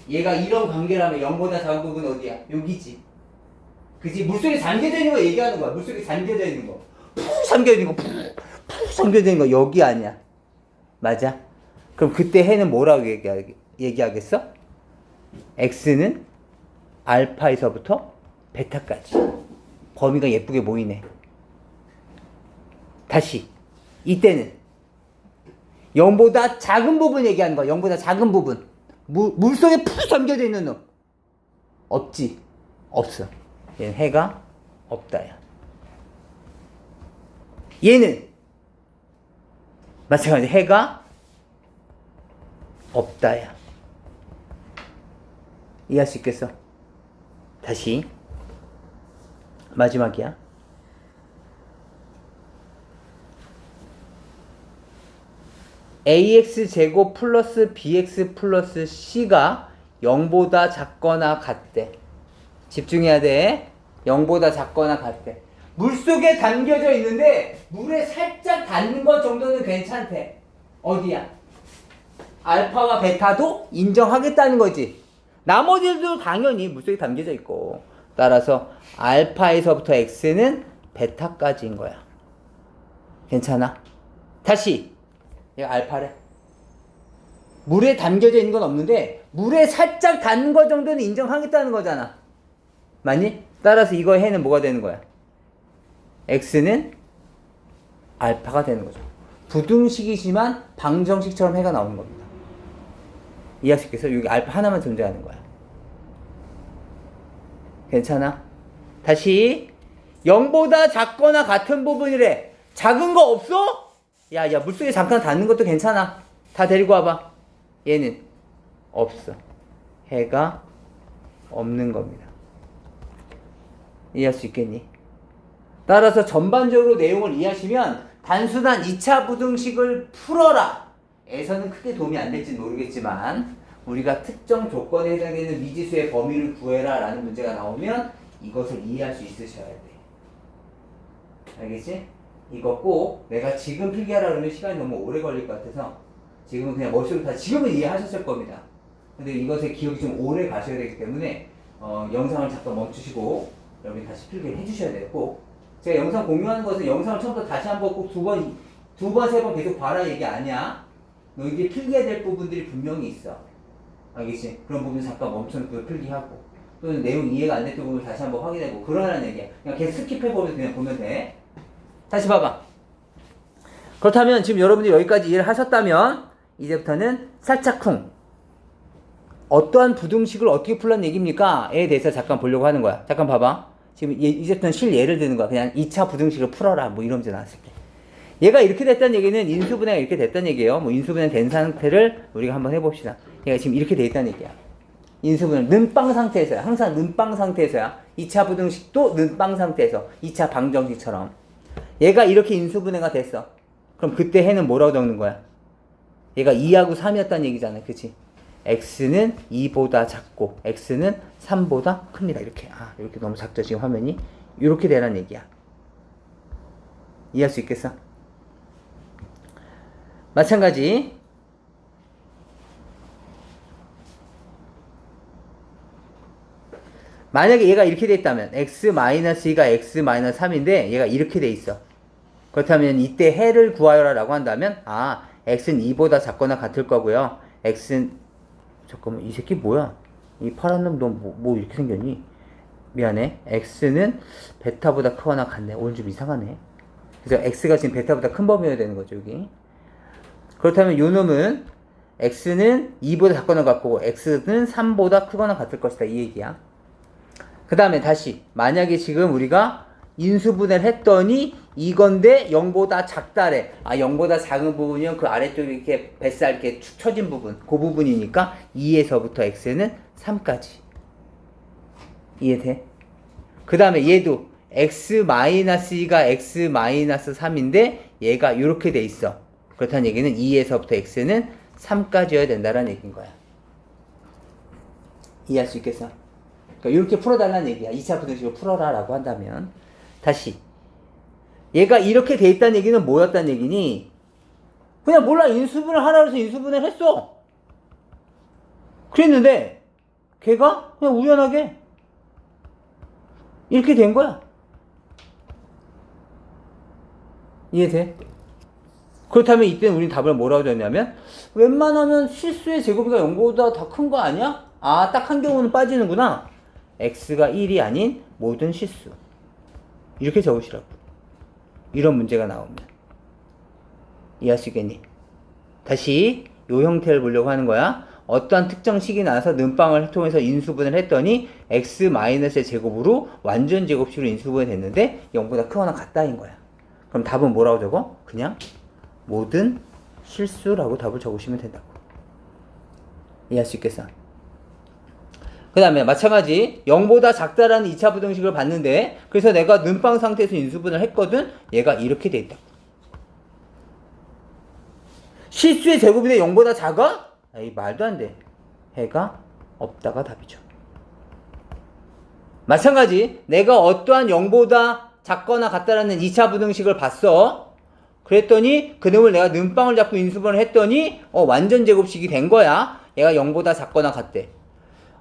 [SPEAKER 1] 얘가 이런 관계라면 0보다 작은 부분 어디야? 여기지. 그치? 물속에 잠겨져 있는 거 얘기하는 거야. 물속에 잠겨져 있는 거. 푹 잠겨져 있는 거. 푹 잠겨져 있는 거 여기 아니야. 맞아? 그럼 그때 해는 뭐라고 얘기하겠어? x는 알파에서부터 베타까지. 범위가 예쁘게 모이네. 다시. 이때는 0보다 작은 부분 얘기하는 거야. 0보다 작은 부분. 물속에 푹 잠겨져 있는 놈. 없지? 없어. 얘는 해가 없다야. 얘는 마찬가지 해가 없다야. 이해할 수 있겠어? 다시 마지막이야. ax제곱 플러스 bx 플러스 c가 0보다 작거나 같대. 집중해야 돼. 0보다 작거나 같대. 물속에 담겨져 있는데 물에 살짝 닿는 것 정도는 괜찮대. 어디야? 알파와 베타도 인정하겠다는 거지. 나머지도 당연히 물속에 담겨져 있고. 따라서 알파에서부터 x는 베타까지인 거야. 괜찮아? 다시. 얘가 알파래. 물에 담겨져 있는 건 없는데 물에 살짝 닿는 것 정도는 인정하겠다는 거잖아. 맞니? 따라서 이거 해는 뭐가 되는 거야? x는 알파가 되는 거죠. 부등식이지만 방정식처럼 해가 나오는 겁니다. 이해할 수 있겠어? 여기 알파 하나만 존재하는 거야. 괜찮아? 다시 0보다 작거나 같은 부분이래. 작은 거 없어? 야 물속에 잠깐 닿는 것도 괜찮아. 다 데리고 와봐. 얘는 없어. 해가 없는 겁니다. 이해할 수 있겠니? 따라서 전반적으로 내용을 이해하시면 단순한 2차 부등식을 풀어라 에서는 크게 도움이 안 될지 모르겠지만 우리가 특정 조건에 해당되는 미지수의 범위를 구해라 라는 문제가 나오면 이것을 이해할 수 있으셔야 돼. 알겠지? 이거 꼭 내가 지금 필기하라 그러면 시간이 너무 오래 걸릴 것 같아서 지금은 그냥 머릿속으로 다 지금은 이해하셨을 겁니다. 근데 이것의 기억이 좀 오래 가셔야 되기 때문에 영상을 잠깐 멈추시고 여러분이 다시 필기를 해주셔야 돼요. 꼭 제가 영상 공유하는 것은 영상을 처음부터 다시 한번 꼭 두 번, 세 번 계속 봐라 얘기 아니야. 너 이게 필기해야 될 부분들이 분명히 있어. 알겠지? 그런 부분 잠깐 멈춰놓고 필기하고 또는 내용 이해가 안 됐던 부분을 다시 한번 확인해보고 그러라는 얘기야. 그냥 계속 스킵해보면 그냥 보면 돼. 다시 봐봐. 그렇다면 지금 여러분들이 여기까지 이해를 하셨다면 이제부터는 살짝쿵 어떠한 부등식을 어떻게 풀란 얘기입니까? 에 대해서 잠깐 보려고 하는 거야. 잠깐 봐봐. 지금 이제부터는 실예를 드는 거야. 그냥 2차 부등식을 풀어라. 뭐 이런 문제 나왔을 때. 얘가 이렇게 됐다는 얘기는 인수분해가 이렇게 됐다는 얘기예요. 뭐 인수분해 된 상태를 우리가 한번 해봅시다. 얘가 지금 이렇게 돼 있다는 얘기야. 인수분해 는빵 상태에서야. 항상 는빵 상태에서야. 2차 부등식도 는빵 상태에서. 2차 방정식처럼. 얘가 이렇게 인수분해가 됐어. 그럼 그때 해는 뭐라고 적는 거야? 얘가 2하고 3이었다는 얘기잖아. 그치? x는 2보다 작고 x는 3보다 큽니다. 이렇게. 이렇게 너무 작죠. 지금 화면이. 이렇게 되라는 얘기야. 이해할 수 있겠어? 마찬가지. 만약에 얘가 이렇게 돼 있다면 x-2가 x-3인데 얘가 이렇게 돼 있어. 그렇다면 이때 해를 구하여라 라고 한다면 x는 2보다 작거나 같을 거고요. x는 잠깐만 이 새끼 뭐야? 이 파란 놈 너 뭐 이렇게 생겼니? 미안해. x는 베타보다 크거나 같네. 오늘 좀 이상하네. 그래서 x가 지금 베타보다 큰 범위여야 되는 거죠 여기. 그렇다면 요 놈은 x는 2보다 작거나 같고 x는 3보다 크거나 같을 것이다 이 얘기야. 그 다음에 다시 만약에 지금 우리가 인수분해를 했더니 이건데 0보다 작다래. 0보다 작은 부분이면 그 아래쪽에 이렇게 뱃살 이렇게 축 처진 부분 그 부분이니까 2에서부터 x는 3까지. 이해돼? 그 다음에 얘도 x-2가 x-3인데 얘가 이렇게 돼 있어. 그렇다는 얘기는 2에서부터 x는 3까지여야 된다는 얘기인 거야. 이해할 수 있겠어? 그러니까 이렇게 풀어달라는 얘기야. 2차 부등식을 풀어라 라고 한다면 다시 얘가 이렇게 돼 있다는 얘기는 뭐였다는 얘기니? 그냥 몰라. 인수분해를 하라 해서 인수분해를 했어. 그랬는데 걔가 그냥 우연하게 이렇게 된 거야. 이해돼? 그렇다면 이때는 우린 답을 뭐라고 줬냐면 웬만하면 실수의 제곱이가 0보다 더 큰 거 아니야? 아, 딱 한 경우는 빠지는구나. x가 1이 아닌 모든 실수. 이렇게 적으시라고. 이런 문제가 나오면. 이해할 수 있겠니? 다시 요 형태를 보려고 하는 거야. 어떠한 특정 식이 나와서 는방을 통해서 인수분을 했더니 x-의 제곱으로 완전 제곱식으로 인수분이 됐는데 0보다 크거나 같다인 거야. 그럼 답은 뭐라고 적어? 그냥 모든 실수라고 답을 적으시면 된다고. 이해할 수 있겠어? 그 다음에 마찬가지 0보다 작다라는 2차 부등식을 봤는데 그래서 내가 는방 상태에서 인수분을 했거든. 얘가 이렇게 돼 있다. 실수의 제곱인데 0보다 작아? 에이, 말도 안 돼. 해가 없다가 답이죠. 마찬가지 내가 어떠한 0보다 작거나 같다라는 2차 부등식을 봤어. 그랬더니 그놈을 내가 는방을 잡고 인수분을 했더니 완전 제곱식이 된 거야. 얘가 0보다 작거나 같대.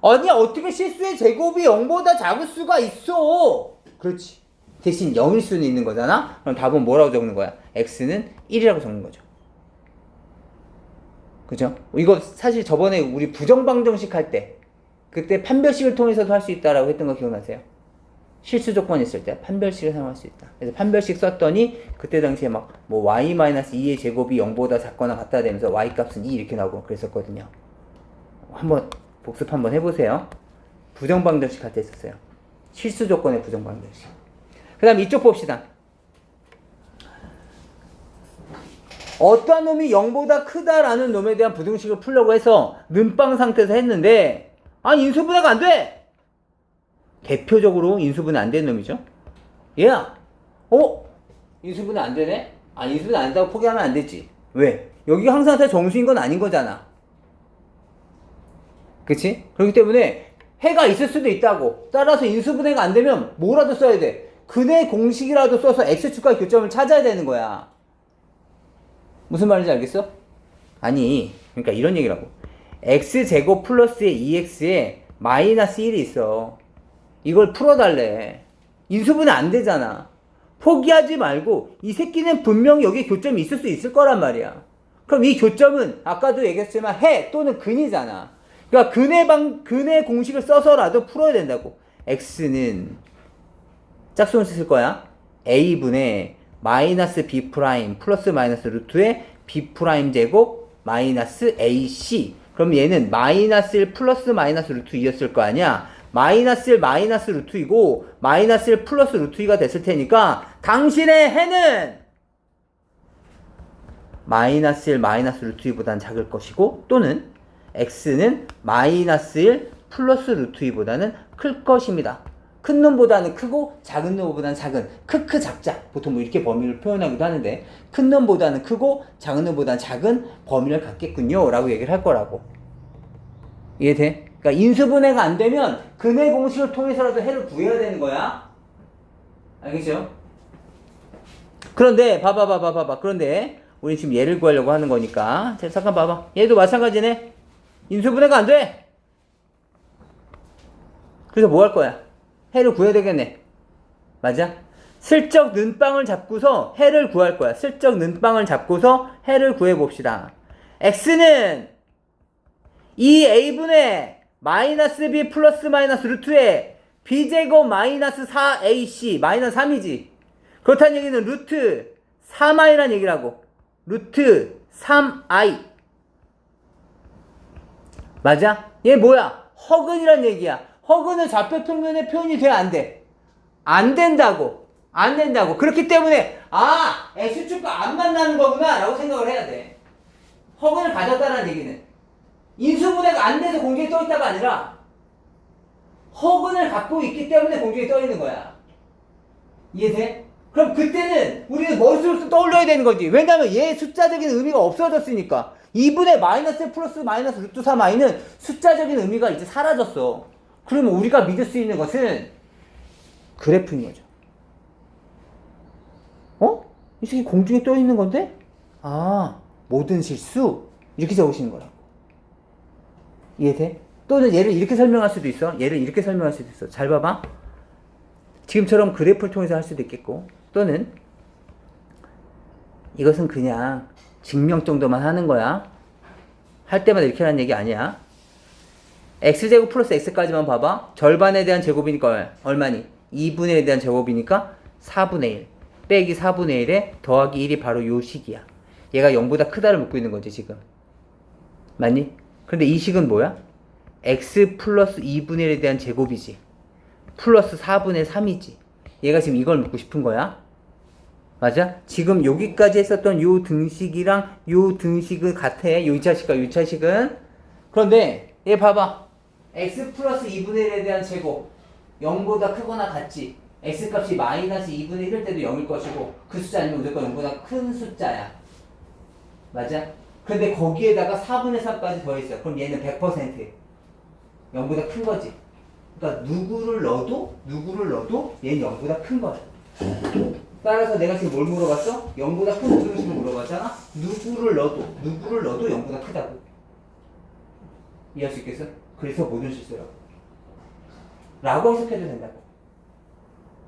[SPEAKER 1] 아니 어떻게 실수의 제곱이 0보다 작을 수가 있어. 그렇지. 대신 0일 수는 있는 거잖아. 그럼 답은 뭐라고 적는 거야? x는 1이라고 적는 거죠. 그죠? 이거 사실 저번에 우리 부정방정식 할 때 그때 판별식을 통해서도 할 수 있다라고 했던 거 기억나세요? 실수 조건이 있을 때 판별식을 사용할 수 있다. 그래서 판별식 썼더니 그때 당시에 막 뭐 y-2의 제곱이 0보다 작거나 같다 되면서 y 값은 2 이렇게 나오고 그랬었거든요. 한번 복습 한번 해보세요. 부정방정식 할 때 있었어요. 실수 조건의 부정방정식. 그 다음 이쪽 봅시다. 어떠한 놈이 0보다 크다라는 놈에 대한 부등식을 풀려고 해서 는방 상태에서 했는데 인수분해가 안 돼! 대표적으로 인수분해 안 된 놈이죠. 얘야! 인수분해 안 되네? 인수분해 안 된다고 포기하면 안 되지. 왜? 여기가 항상 다 정수인 건 아닌 거잖아. 그치? 그렇기 때문에 해가 있을 수도 있다고. 따라서 인수분해가 안 되면 뭐라도 써야 돼. 근해 공식이라도 써서 x축과 교점을 찾아야 되는 거야. 무슨 말인지 알겠어? 아니, 그러니까 이런 얘기라고. x제곱 플러스의 2x에 마이너스 1이 있어. 이걸 풀어달래. 인수분해 안 되잖아. 포기하지 말고 이 새끼는 분명히 여기 교점이 있을 수 있을 거란 말이야. 그럼 이 교점은 아까도 얘기했지만 해 또는 근이잖아. 그러니까 근해 공식을 써서라도 풀어야 된다고. x는 짝수를 쓸 거야. a분의 마이너스 b 프라임 플러스 마이너스 루트의 b 프라임 제곱 마이너스 ac. 그럼 얘는 마이너스 1 플러스 마이너스 루트 2였을 거 아니야. 마이너스 1 마이너스 루트 2고 마이너스 1 플러스 루트 2가 됐을 테니까 당신의 해는 마이너스 1 마이너스 루트 2보다는 작을 것이고 또는 x는 마이너스 1 플러스 루트 2보다는 클 것입니다. 큰 놈보다는 크고 작은 놈보다는 작은 크크 작자 보통 뭐 이렇게 범위를 표현하기도 하는데 큰 놈보다는 크고 작은 놈보다는 작은 범위를 갖겠군요 라고 얘기를 할 거라고. 이해돼? 그러니까 인수분해가 안 되면 근해 공식을 통해서라도 해를 구해야 되는 거야. 알겠죠? 그런데 봐봐. 그런데 우리 지금 얘를 구하려고 하는 거니까 잠깐 봐봐. 얘도 마찬가지네. 인수분해가 안 돼. 그래서 뭐 할 거야? 해를 구해야 되겠네. 맞아? 슬쩍 는방을 잡고서 해를 구할 거야. 슬쩍 는방을 잡고서 해를 구해봅시다. x는 2a분의 마이너스 b 플러스 마이너스 루트에 b제곱 마이너스 4ac 마이너스 3이지. 그렇다는 얘기는 루트 3i란 얘기라고. 루트 3i. 맞아? 얘 뭐야? 허근이란 얘기야. 허근은 좌표평면의 표현이 돼? 안 돼? 안 된다고. 안 된다고. 그렇기 때문에 x축과 안 만나는 거구나 라고 생각을 해야 돼. 허근을 가졌다는 얘기는 인수분해가 안 돼서 공중에 떠 있다가 아니라 허근을 갖고 있기 때문에 공중에 떠 있는 거야. 이해돼? 그럼 그때는 우리는 머릿속에서 떠올려야 되는 거지. 왜냐면 얘 숫자적인 의미가 없어졌으니까. 2분의 마이너스 플러스 마이너스 루트 3i는 숫자적인 의미가 이제 사라졌어. 그러면 우리가 믿을 수 있는 것은 그래프인 거죠. 이 새끼 공중에 떠 있는 건데? 모든 실수? 이렇게 적으시는 거라고. 이해돼? 또는 얘를 이렇게 설명할 수도 있어. 얘를 이렇게 설명할 수도 있어. 잘 봐봐. 지금처럼 그래프를 통해서 할 수도 있겠고 또는 이것은 그냥 증명 정도만 하는 거야. 할 때마다 이렇게 하는 얘기 아니야. x제곱 플러스 x까지만 봐봐. 절반에 대한 제곱이니까 얼마니? 2분의 1에 대한 제곱이니까 4분의 1 빼기 4분의 1에 더하기 1이 바로 요 식이야. 얘가 0보다 크다를 묻고 있는 거지 지금. 맞니? 근데 이 식은 뭐야? x 플러스 2분의 1에 대한 제곱이지. 플러스 4분의 3이지. 얘가 지금 이걸 묻고 싶은 거야. 맞아? 지금 여기까지 했었던 요 등식이랑 요 등식은 같아. 요 2차식과 요 2차식은. 그런데 얘 봐봐. x 플러스 2분의 1에 대한 제곱 0보다 크거나 같지. x 값이 마이너스 2분의 1일 때도 0일 것이고 그 숫자 아니면 무조건 0보다 큰 숫자야. 맞아? 근데 거기에다가 4분의 3까지 더했어. 그럼 얘는 100% 0보다 큰 거지. 그러니까 누구를 넣어도 얘는 0보다 큰 거야. 따라서 내가 지금 뭘 물어봤어? 0보다 큰 부등식을 물어봤잖아? 누구를 넣어도 0보다 크다고. 이해할 수 있겠어? 그래서 모든 실수라고. 라고 해석해도 된다고.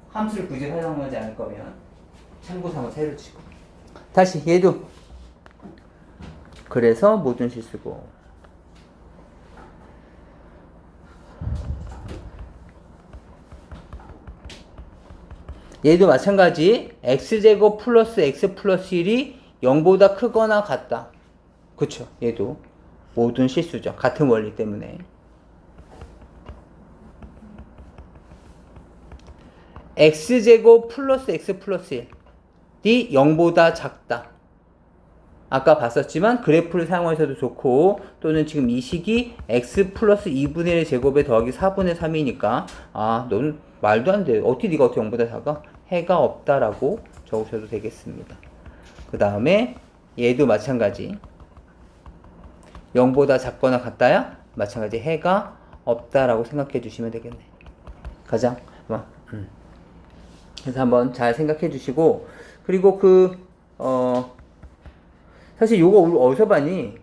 [SPEAKER 1] 함수를 굳이 활용하지 않을 거면 참고삼아 세로 치고. 다시 얘도 그래서 모든 실수고. 얘도 마찬가지. x제곱 플러스 x 플러스 1이 0보다 크거나 같다. 그쵸? 얘도 모든 실수죠. 같은 원리 때문에. x제곱 플러스 x 플러스 1이 0보다 작다. 아까 봤었지만 그래프를 사용하셔도 좋고, 또는 지금 이 식이 x 플러스 2분의 1 제곱에 더하기 4분의 3이니까 아 너는 말도 안 돼. 어떻게 네가 어떻게 0보다 작아? 해가 없다라고 적으셔도 되겠습니다. 그 다음에 얘도 마찬가지. 0보다 작거나 같다야? 마찬가지 해가 없다라고 생각해 주시면 되겠네. 가장 그래서 한번 잘 생각해 주시고, 그리고 사실 요거 우리 어디서 봤니?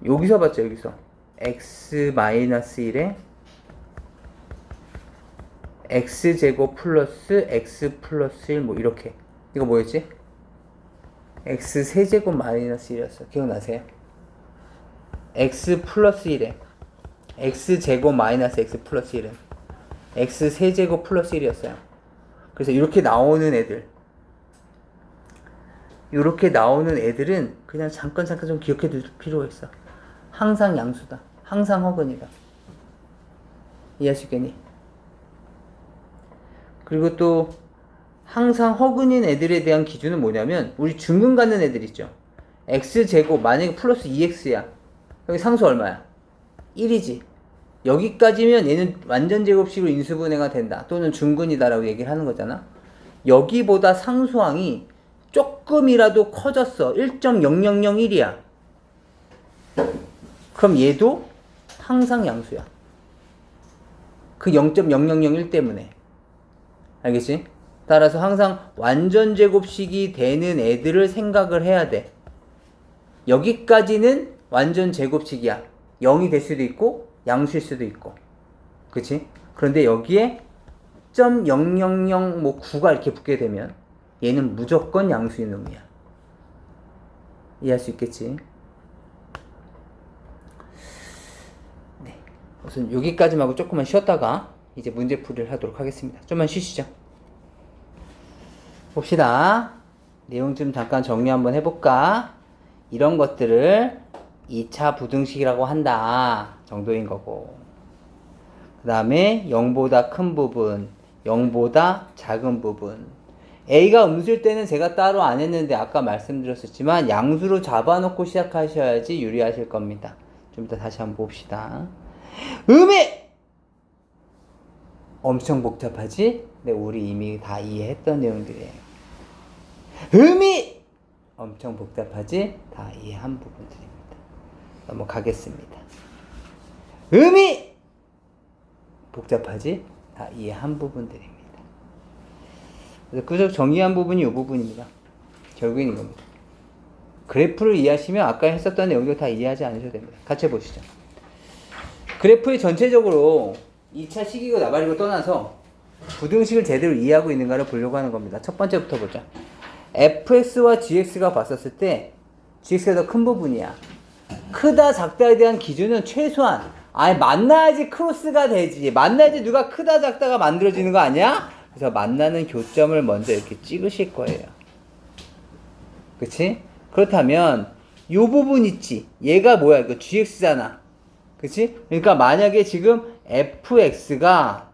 [SPEAKER 1] 여기서 봤죠. 여기서 x-1에 x제곱 플러스 x 플러스 1 뭐 이렇게. 이거 뭐였지? x 세제곱 마이너스 1이었어. 기억나세요? x 플러스 1에 x제곱 마이너스 x 플러스 1은 x 세제곱 플러스 1이었어요. 그래서 이렇게 나오는 애들은 그냥 잠깐 좀 기억해 둘 필요가 있어. 항상 양수다. 항상 허근이다. 이해할 수 있겠니? 그리고 또 항상 허근인 애들에 대한 기준은 뭐냐면, 우리 중근 갖는 애들 있죠. x제곱 만약에 플러스 2x야. 여기 상수 얼마야? 1이지. 여기까지면 얘는 완전 제곱식으로 인수분해가 된다. 또는 중근이다라고 얘기를 하는 거잖아. 여기보다 상수항이 조금이라도 커졌어. 1.0001이야. 그럼 얘도 항상 양수야. 그 0.0001 때문에. 알겠지? 따라서 항상 완전 제곱식이 되는 애들을 생각을 해야 돼. 여기까지는 완전 제곱식이야. 0이 될 수도 있고 양수일 수도 있고. 그치? 그런데 여기에 0.000 뭐 9가 이렇게 붙게 되면 얘는 무조건 양수인 놈이야. 이해할 수 있겠지? 네. 우선 여기까지만 하고 조금만 쉬었다가 이제 문제풀이를 하도록 하겠습니다. 좀만 쉬시죠. 봅시다. 내용 좀 잠깐 정리 한번 해볼까? 이런 것들을 2차 부등식이라고 한다 정도인 거고, 그 다음에 0보다 큰 부분, 0보다 작은 부분. A가 음수일 때는 제가 따로 안 했는데 아까 말씀드렸었지만 양수로 잡아놓고 시작하셔야지 유리하실 겁니다. 좀 이따 다시 한번 봅시다. 음이! 엄청 복잡하지? 네, 우리 이미 다 이해했던 내용들이에요. 음이! 엄청 복잡하지? 다 이해한 부분들입니다. 넘어가겠습니다. 음이! 복잡하지? 다 이해한 부분들입니다. 그래서 그저 정의한 부분이 이 부분입니다. 결국엔 이겁니다. 그래프를 이해하시면 아까 했었던 내용들 다 이해하지 않으셔도 됩니다. 같이 해보시죠. 그래프의 전체적으로 2차 식이고 나발이고 떠나서 부등식을 제대로 이해하고 있는가를 보려고 하는 겁니다. 첫 번째부터 보자. fx와 gx가 봤었을 때 gx가 더 큰 부분이야. 크다 작다에 대한 기준은 최소한 아니 만나야지 크로스가 되지. 만나야지 누가 크다 작다가 만들어지는 거 아니야? 그래서 만나는 교점을 먼저 이렇게 찍으실 거예요. 그치? 그렇다면 요 부분 있지. 얘가 뭐야? 이거 gx잖아. 그치? 그러니까 만약에 지금 fx가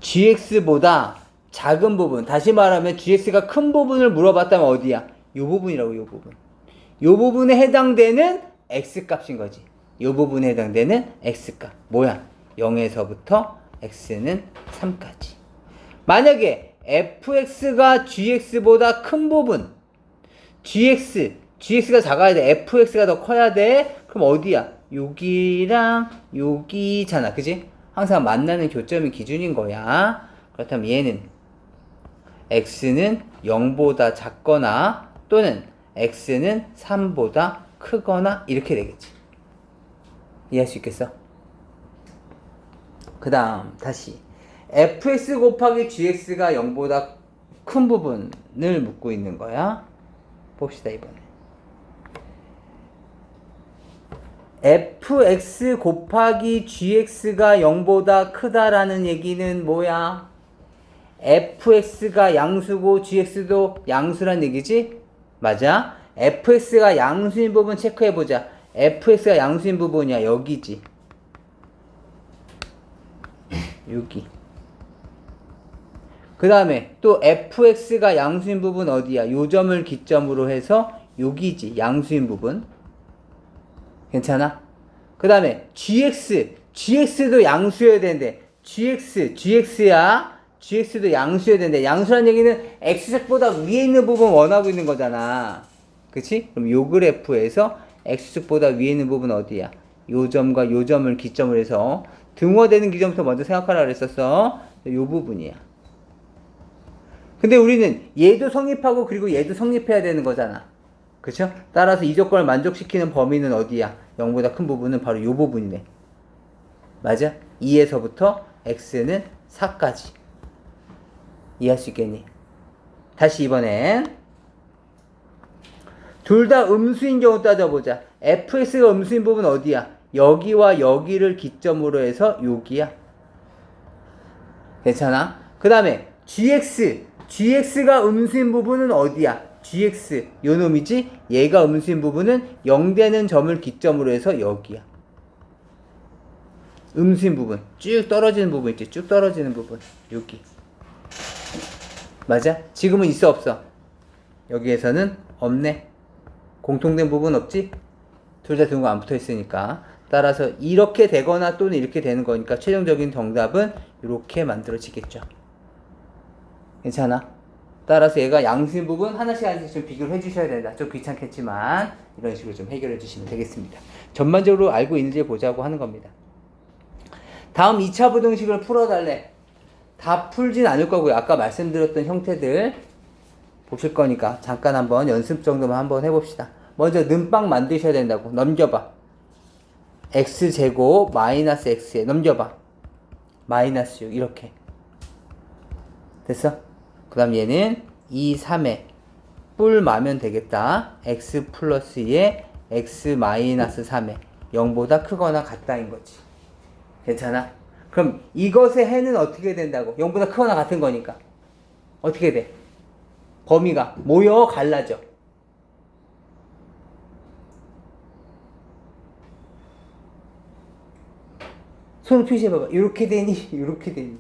[SPEAKER 1] gx보다 작은 부분, 다시 말하면 gx가 큰 부분을 물어봤다면 어디야? 요 부분이라고, 요 부분. 요 부분에 해당되는 x값인 거지. 요 부분에 해당되는 x값. 뭐야? 0에서부터 x는 3까지. 만약에 fx가 gx보다 큰 부분, gx가 작아야 돼. fx가 더 커야 돼. 그럼 어디야? 여기랑 여기잖아. 그지? 항상 만나는 교점이 기준인 거야. 그렇다면 얘는 x는 0보다 작거나 또는 x는 3보다 크거나 이렇게 되겠지. 이해할 수 있겠어? 그 다음 다시 fx 곱하기 gx가 0보다 큰 부분을 묻고 있는 거야. 봅시다 이번에. fx 곱하기 gx가 0보다 크다라는 얘기는 뭐야? fx가 양수고 gx도 양수란 얘기지? 맞아? fx가 양수인 부분 체크해보자. fx가 양수인 부분이야. 여기지. 여기. 그 다음에 또 fx가 양수인 부분 어디야? 요 점을 기점으로 해서 여기지. 양수인 부분. 괜찮아? 그 다음에 gx도 양수여야 되는데 gx야. gx도 양수여야 되는데 양수란 얘기는 x축보다 위에 있는 부분 원하고 있는 거잖아. 그치? 그럼 요 그래프에서 x축보다 위에 있는 부분 어디야? 요 점과 요 점을 기점으로 해서 등호되는 기점부터 먼저 생각하라 그랬었어. 요 부분이야. 근데 우리는 얘도 성립하고 그리고 얘도 성립해야 되는 거잖아. 그쵸? 따라서 이 조건을 만족시키는 범위는 어디야? 0보다 큰 부분은 바로 요 부분이네. 맞아? 2에서부터 x는 4까지. 이해할 수 있겠니? 다시 이번엔 둘 다 음수인 경우 따져보자. fx가 음수인 부분 어디야? 여기와 여기를 기점으로 해서 여기야. 괜찮아? 그 다음에 gx가 음수인 부분은 어디야? gx 요 놈이지? 얘가 음수인 부분은 0 되는 점을 기점으로 해서 여기야. 음수인 부분 쭉 떨어지는 부분 있지? 쭉 떨어지는 부분 여기. 맞아? 지금은 있어 없어? 여기에서는 없네. 공통된 부분 없지? 둘 다 등호가 안 붙어 있으니까. 따라서 이렇게 되거나 또는 이렇게 되는 거니까 최종적인 정답은 이렇게 만들어지겠죠. 괜찮아? 따라서 얘가 양수인 부분 하나씩 좀 비교를 해주셔야 된다. 좀 귀찮겠지만 이런 식으로 좀 해결해 주시면 되겠습니다. 전반적으로 알고 있는지 보자고 하는 겁니다. 다음 2차 부등식을 풀어달래. 다 풀진 않을 거고요. 아까 말씀드렸던 형태들 보실 거니까 잠깐 한번 연습 정도만 한번 해봅시다. 먼저 는빵 만드셔야 된다고. 넘겨봐. x제곱 마이너스 x에 넘겨봐. 마이너스 6 이렇게 됐어? 그 다음 얘는 2, 3에 뿔 마면 되겠다. x 플러스 2에 x 마이너스 3에 0보다 크거나 같다인 거지. 괜찮아? 그럼 이것의 해는 어떻게 된다고? 0보다 크거나 같은 거니까 어떻게 돼? 범위가 모여 갈라져. 손 표시해봐봐. 이렇게 되니? 이렇게 되니?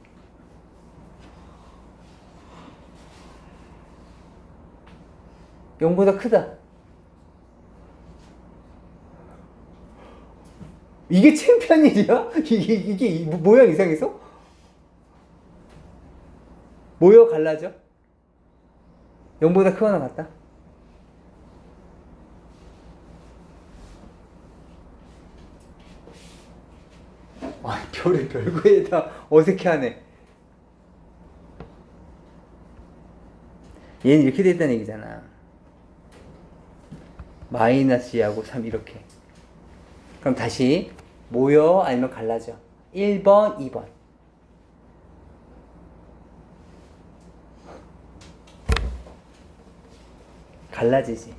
[SPEAKER 1] 영보다 크다. 이게 챔피언 일이야? 이게 모양 이상해서? 모여 갈라져? 0보다 크거나 같다? 아, 별을 별거에다 어색해하네. 얘는 이렇게 됐다는 얘기잖아. 마이너스 2하고 3 이렇게. 그럼 다시 모여 아니면 갈라져. 1번, 2번. 갈라지지.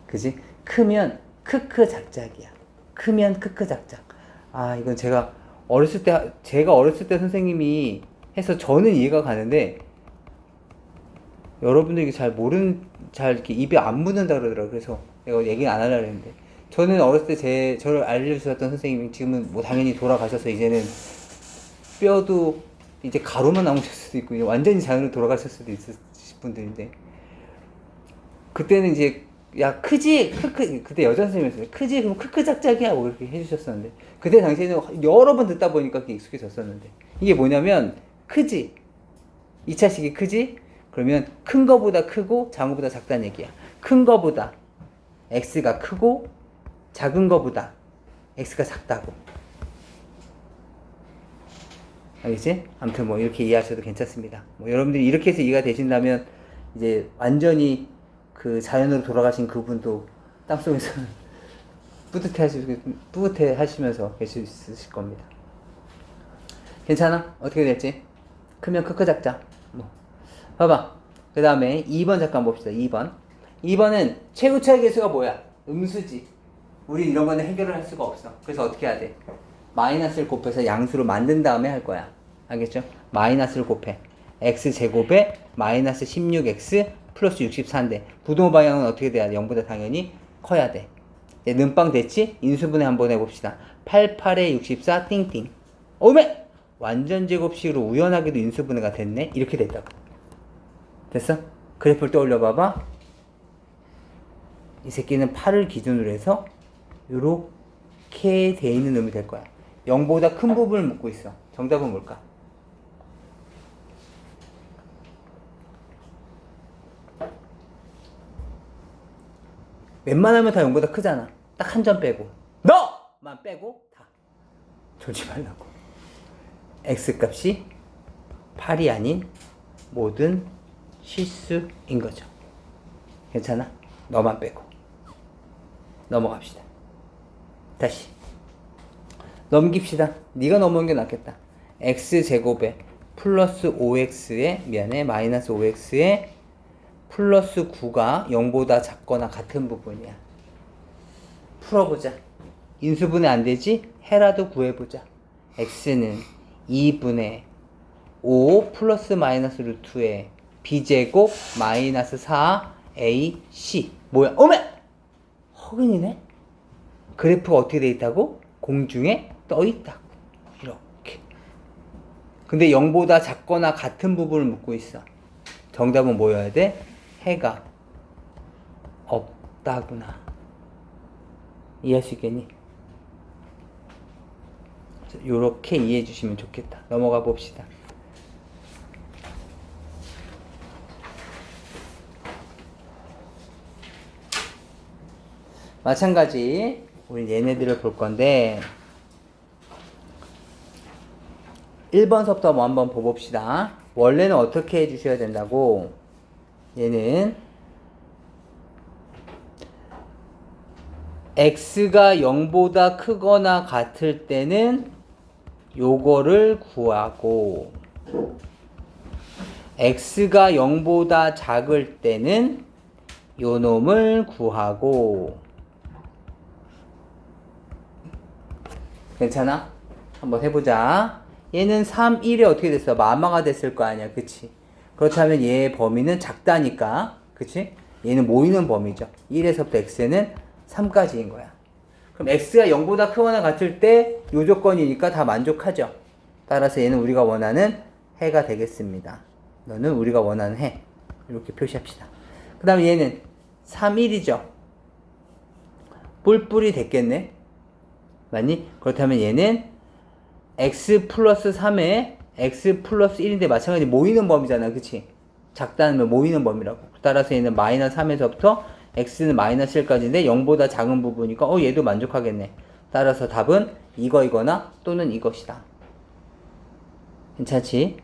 [SPEAKER 1] 그지? 크면 크크 작작이야. 크면 크크 작작. 아, 이건 제가 어렸을 때 선생님이 해서 저는 이해가 가는데, 여러분들이 잘 이렇게 입에 안 묻는다 그러더라고요. 그래서 내가 얘기는 안 하려고 했는데, 저는 어렸을 때 저를 알려주셨던 선생님이 지금은 뭐 당연히 돌아가셔서 이제는 뼈도 이제 가루만 남으실 수도 있고, 완전히 자연으로 돌아가실 수도 있으실 분들인데, 그때는 이제 야 크지 크크, 그때 여자 선생님이었어요. 크지 그럼 크크 작작이야 뭐 이렇게 해주셨었는데, 그때 당시에는 여러 번 듣다 보니까 그게 익숙해졌었는데, 이게 뭐냐면 크지 2차식이 크지 그러면 큰 거보다 크고 작은 거보다 작다는 얘기야. 큰 거보다 x가 크고 작은 거보다 x가 작다고. 알겠지? 아무튼 뭐 이렇게 이해하셔도 괜찮습니다. 뭐 여러분들이 이렇게 해서 이해가 되신다면 이제 완전히 그 자연으로 돌아가신 그분도 땅속에서 뿌듯해 하시면서 계실 수 있으실 겁니다. 괜찮아? 어떻게 됐지? 크면 크크 작자. 뭐. 봐봐. 그 다음에 2번 잠깐 봅시다. 2번은 최고 차이 계수가 뭐야? 음수지. 우리 이런 거는 해결을 할 수가 없어. 그래서 어떻게 해야 돼? 마이너스를 곱해서 양수로 만든 다음에 할 거야. 알겠죠? 마이너스를 곱해. x제곱에 마이너스 16x 플러스 64인데 부동호 방향은 어떻게 돼야 돼? 0보다 당연히 커야 돼. 이제 는빵 됐지? 인수분해 한번 해봅시다. 88에 64 띵띵. 오메! 완전 제곱식으로 우연하게도 인수분해가 됐네? 이렇게 됐다고. 됐어? 그래프를 떠올려 봐봐. 이 새끼는 8을 기준으로 해서 요렇게 돼 있는 놈이 될 거야. 0보다 큰 부분을 묻고 있어. 정답은 뭘까? 웬만하면 다 0보다 크잖아. 딱 한 점 빼고. 너만 빼고 다. 졸지 말라고. x값이 8이 아닌 모든 실수인 거죠. 괜찮아? 너만 빼고. 넘어갑시다. 다시 넘깁시다. 네가 넘어온 게 낫겠다. x제곱에 플러스 5x에 미안해 마이너스 5x에 플러스 9가 0보다 작거나 같은 부분이야. 풀어보자. 인수분해 안 되지? 해라도 구해보자. x는 2분의 5 플러스 마이너스 루트에 b제곱 마이너스 4ac 뭐야? 어메! 허근이네? 그래프가 어떻게 돼 있다고? 공중에 떠 있다고. 이렇게. 근데 0보다 작거나 같은 부분을 묻고 있어. 정답은 뭐여야 돼? 해가 없다구나. 이해할 수 있겠니? 요렇게 이해해 주시면 좋겠다. 넘어가 봅시다. 마찬가지 우리 얘네들을 볼 건데 1번서부터 뭐 한번 보봅시다. 원래는 어떻게 해주셔야 된다고? 얘는 x가 0보다 크거나 같을 때는 요거를 구하고 x가 0보다 작을 때는 요 놈을 구하고. 괜찮아? 한번 해보자. 얘는 3, 1에 어떻게 됐어? 마마가 됐을 거 아니야. 그치? 그렇다면 얘의 범위는 작다니까. 그치? 얘는 모이는 범위죠. 1에서부터 x는 3까지인 거야. 그럼 x가 0보다 크거나 같을 때 요 조건이니까 다 만족하죠. 따라서 얘는 우리가 원하는 해가 되겠습니다. 너는 우리가 원하는 해. 이렇게 표시합시다. 그 다음에 얘는 3, 1이죠. 뿔뿔이 됐겠네. 맞니? 그렇다면 얘는 x 플러스 3에 x 플러스 1인데 마찬가지 모이는 범위잖아. 그치? 작다는 모이는 범위라고. 따라서 얘는 마이너스 3에서부터 x는 마이너스 1까지인데 0보다 작은 부분이니까 얘도 만족하겠네. 따라서 답은 이거이거나 또는 이것이다. 괜찮지?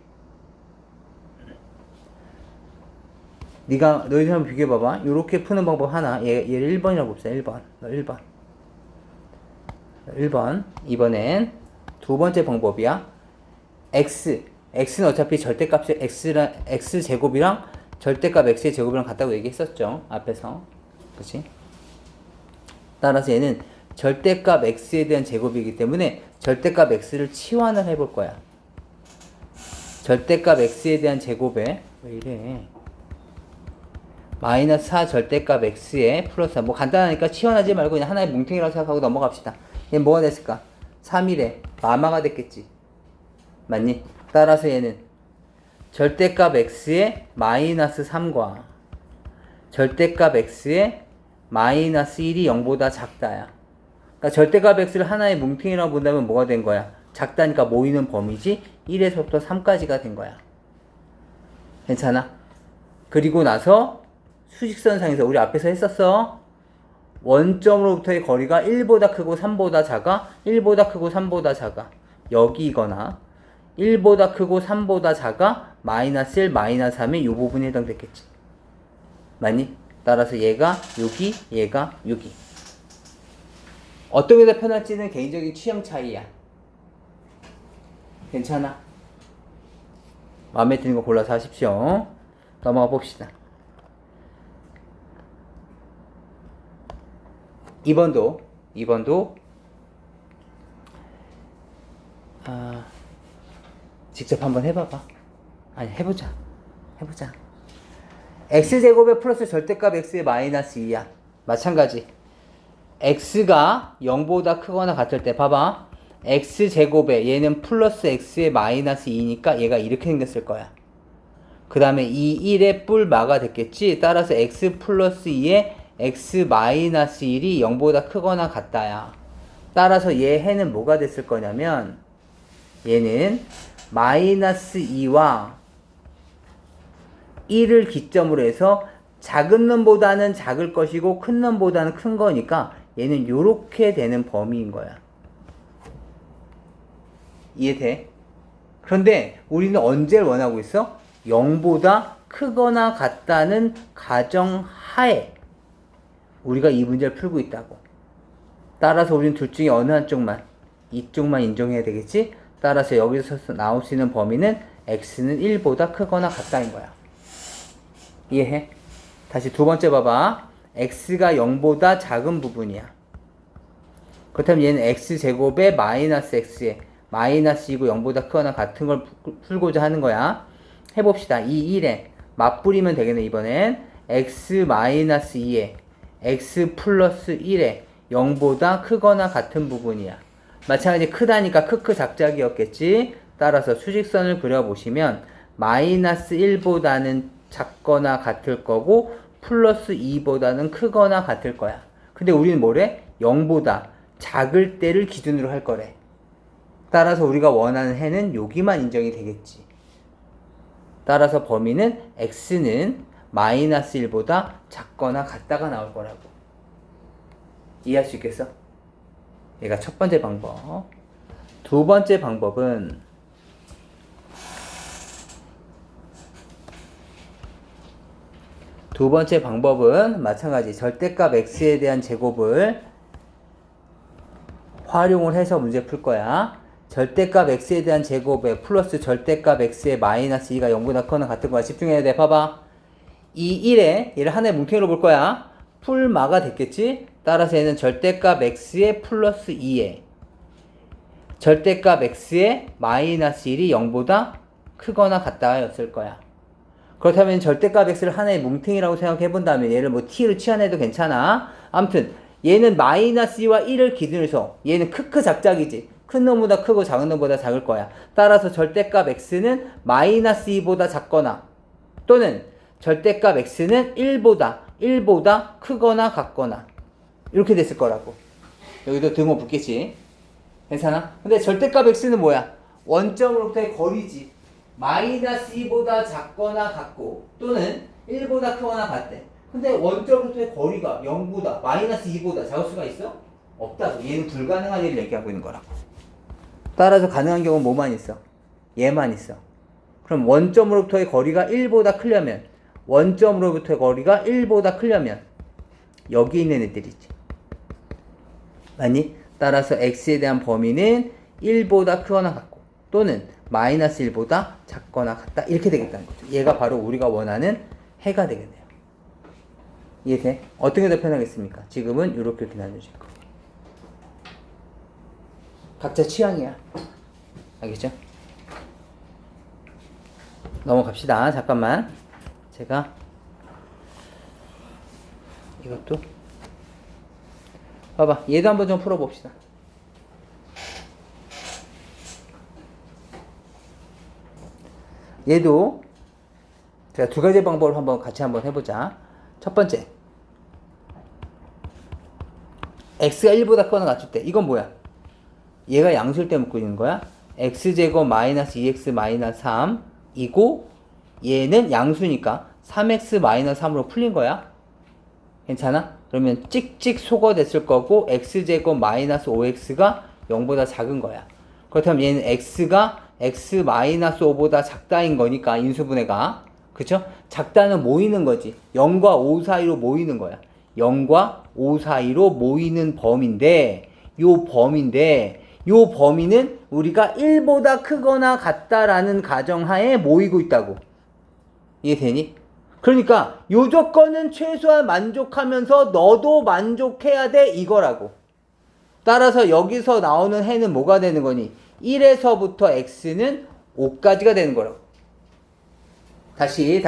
[SPEAKER 1] 너희들 한번 비교해봐봐. 요렇게 푸는 방법 하나. 얘를 1번이라고 봅시다. 1번. 1번. 이번엔 두 번째 방법이야. x는 어차피 절대값이 x제곱이랑 절대값 x의 제곱이랑 같다고 얘기했었죠. 앞에서. 그치? 따라서 얘는 절대값 x에 대한 제곱이기 때문에 절대값 x를 치환을 해볼 거야. 절대값 x에 대한 제곱에 왜 이래? 마이너스 4 절대값 x에 플러스 4. 뭐 간단하니까 치환하지 말고 그냥 하나의 뭉탱이라고 생각하고 넘어갑시다. 얘는 뭐가 됐을까? 3일에 마마가 됐겠지. 맞니? 따라서 얘는 절대값 x에 마이너스 3과 절대값 x에 마이너스 1이 0보다 작다야. 그러니까 절대값 x를 하나의 뭉탱이라고 본다면 뭐가 된 거야? 작다니까 모이는 범위지 1에서부터 3까지가 된 거야. 괜찮아? 그리고 나서 수직선상에서 우리 앞에서 했었어. 원점으로부터의 거리가 1보다 크고 3보다 작아. 1보다 크고 3보다 작아. 여기거나 1보다 크고 3보다 작아. 마이너스 1, 마이너스 3에 이 부분이 해당됐겠지. 맞니? 따라서 얘가 6이, 얘가 6이. 어떤 게 더 편할지는 개인적인 취향 차이야. 괜찮아? 마음에 드는 거 골라서 하십시오. 넘어가 봅시다. 2번도 직접 한번 해봐봐. 아니 해보자. x제곱에 플러스 절대값 x의 마이너스 2야. 마찬가지. x가 0보다 크거나 같을 때 봐봐. x제곱에 얘는 플러스 x의 마이너스 2니까 얘가 이렇게 생겼을 거야. 그 다음에 이 1의 뿔마가 됐겠지. 따라서 x 플러스 2에 x 마이너스 1이 0보다 크거나 같다야. 따라서 얘 해는 뭐가 됐을 거냐면 얘는 마이너스 2와 1을 기점으로 해서 작은 놈보다는 작을 것이고 큰 놈보다는 큰 거니까 얘는 요렇게 되는 범위인 거야. 이해돼? 그런데 우리는 언제를 원하고 있어? 0보다 크거나 같다는 가정하에 우리가 이 문제를 풀고 있다고. 따라서 우리는 둘 중에 어느 한쪽만, 이쪽만 인정해야 되겠지? 따라서 여기서 나올 수 있는 범위는 x는 1보다 크거나 같다인 거야. 이해해? 다시 두 번째 봐봐. x가 0보다 작은 부분이야. 그렇다면 얘는 x제곱에 마이너스 x에 마이너스 2고 0보다 크거나 같은 걸 풀고자 하는 거야. 해봅시다. 이 1에 맞부리면 되겠네. 이번엔 x 마이너스 2에 x 플러스 1에 0보다 크거나 같은 부분이야. 마찬가지 크다니까 크크 작작이었겠지. 따라서 수직선을 그려보시면 마이너스 1보다는 작거나 같을 거고 플러스 2보다는 크거나 같을 거야. 근데 우리는 뭐래? 0보다 작을 때를 기준으로 할 거래. 따라서 우리가 원하는 해는 여기만 인정이 되겠지. 따라서 범위는 x는 마이너스 1보다 작거나 같다가 나올 거라고. 이해할 수 있겠어? 얘가 첫 번째 방법. 두 번째 방법은 마찬가지 절대값 x에 대한 제곱을 활용을 해서 문제 풀 거야. 절대값 x에 대한 제곱에 플러스 절대값 x의 마이너스 2가 0보다 크거나 같은 거야. 집중해야 돼. 봐봐. 이 1에 얘를 하나의 뭉탱이로 볼 거야. 풀마가 됐겠지? 따라서 얘는 절대값 x의 플러스 2에 절대값 x의 마이너스 1이 0보다 크거나 같다였을 거야. 그렇다면 절대값 x를 하나의 뭉탱이라고 생각해 본다면 얘를 뭐 t로 치환해도 괜찮아. 아무튼 얘는 마이너스 2와 1을 기준으로 해서 얘는 크크 작작이지. 큰 놈보다 크고 작은 놈보다 작을 거야. 따라서 절대값 x는 마이너스 2보다 작거나 또는 절대값 x는 1보다 크거나 같거나 이렇게 됐을 거라고. 여기도 등호 붙겠지. 괜찮아? 근데 절대값 x는 뭐야? 원점으로부터의 거리지. 마이너스 2보다 작거나 같고 또는 1보다 크거나 같대. 근데 원점으로부터의 거리가 0보다 마이너스 2보다 작을 수가 있어? 없다고. 얘는 불가능한 일을 얘기하고 있는 거라고. 따라서 가능한 경우는 뭐만 있어? 얘만 있어. 그럼 원점으로부터의 거리가 1보다 크려면 여기 있는 애들이지. 맞니? 따라서 x에 대한 범위는 1보다 크거나 같고 또는 마이너스 1보다 작거나 같다. 이렇게 되겠다는 거죠. 얘가 바로 우리가 원하는 해가 되겠네요. 이해돼? 어떻게 더 편하겠습니까? 지금은 이렇게 나눠질 거. 각자 취향이야. 알겠죠? 넘어갑시다. 잠깐만. 제가 이것도 봐봐. 얘도 한번 좀 풀어봅시다. 얘도 제가 두 가지 방법을 한번 같이 한번 해보자. 첫 번째, x가 1보다 크거나 같을 때 이건 뭐야? 얘가 양수일 때 묶고 있는 거야. x제곱 마이너스 2x 마이너스 3이고 얘는 양수니까 3x 마이너스 3으로 풀린 거야. 괜찮아? 그러면 찍찍 소거됐을 거고 x제곱 마이너스 5x가 0보다 작은 거야. 그렇다면 얘는 x가 x 마이너스 5보다 작다인 거니까 인수분해가, 그쵸? 작다는 모이는 거지. 0과 5 사이로 모이는 거야. 0과 5 사이로 모이는 범위인데 요 범위는 우리가 1보다 크거나 같다라는 가정하에 모이고 있다고. 이해되니? 그러니까 요 조건은 최소한 만족하면서 너도 만족해야 돼 이거라고. 따라서 여기서 나오는 해는 뭐가 되는 거니? 1에서부터 x는 5까지가 되는 거라고. 다시.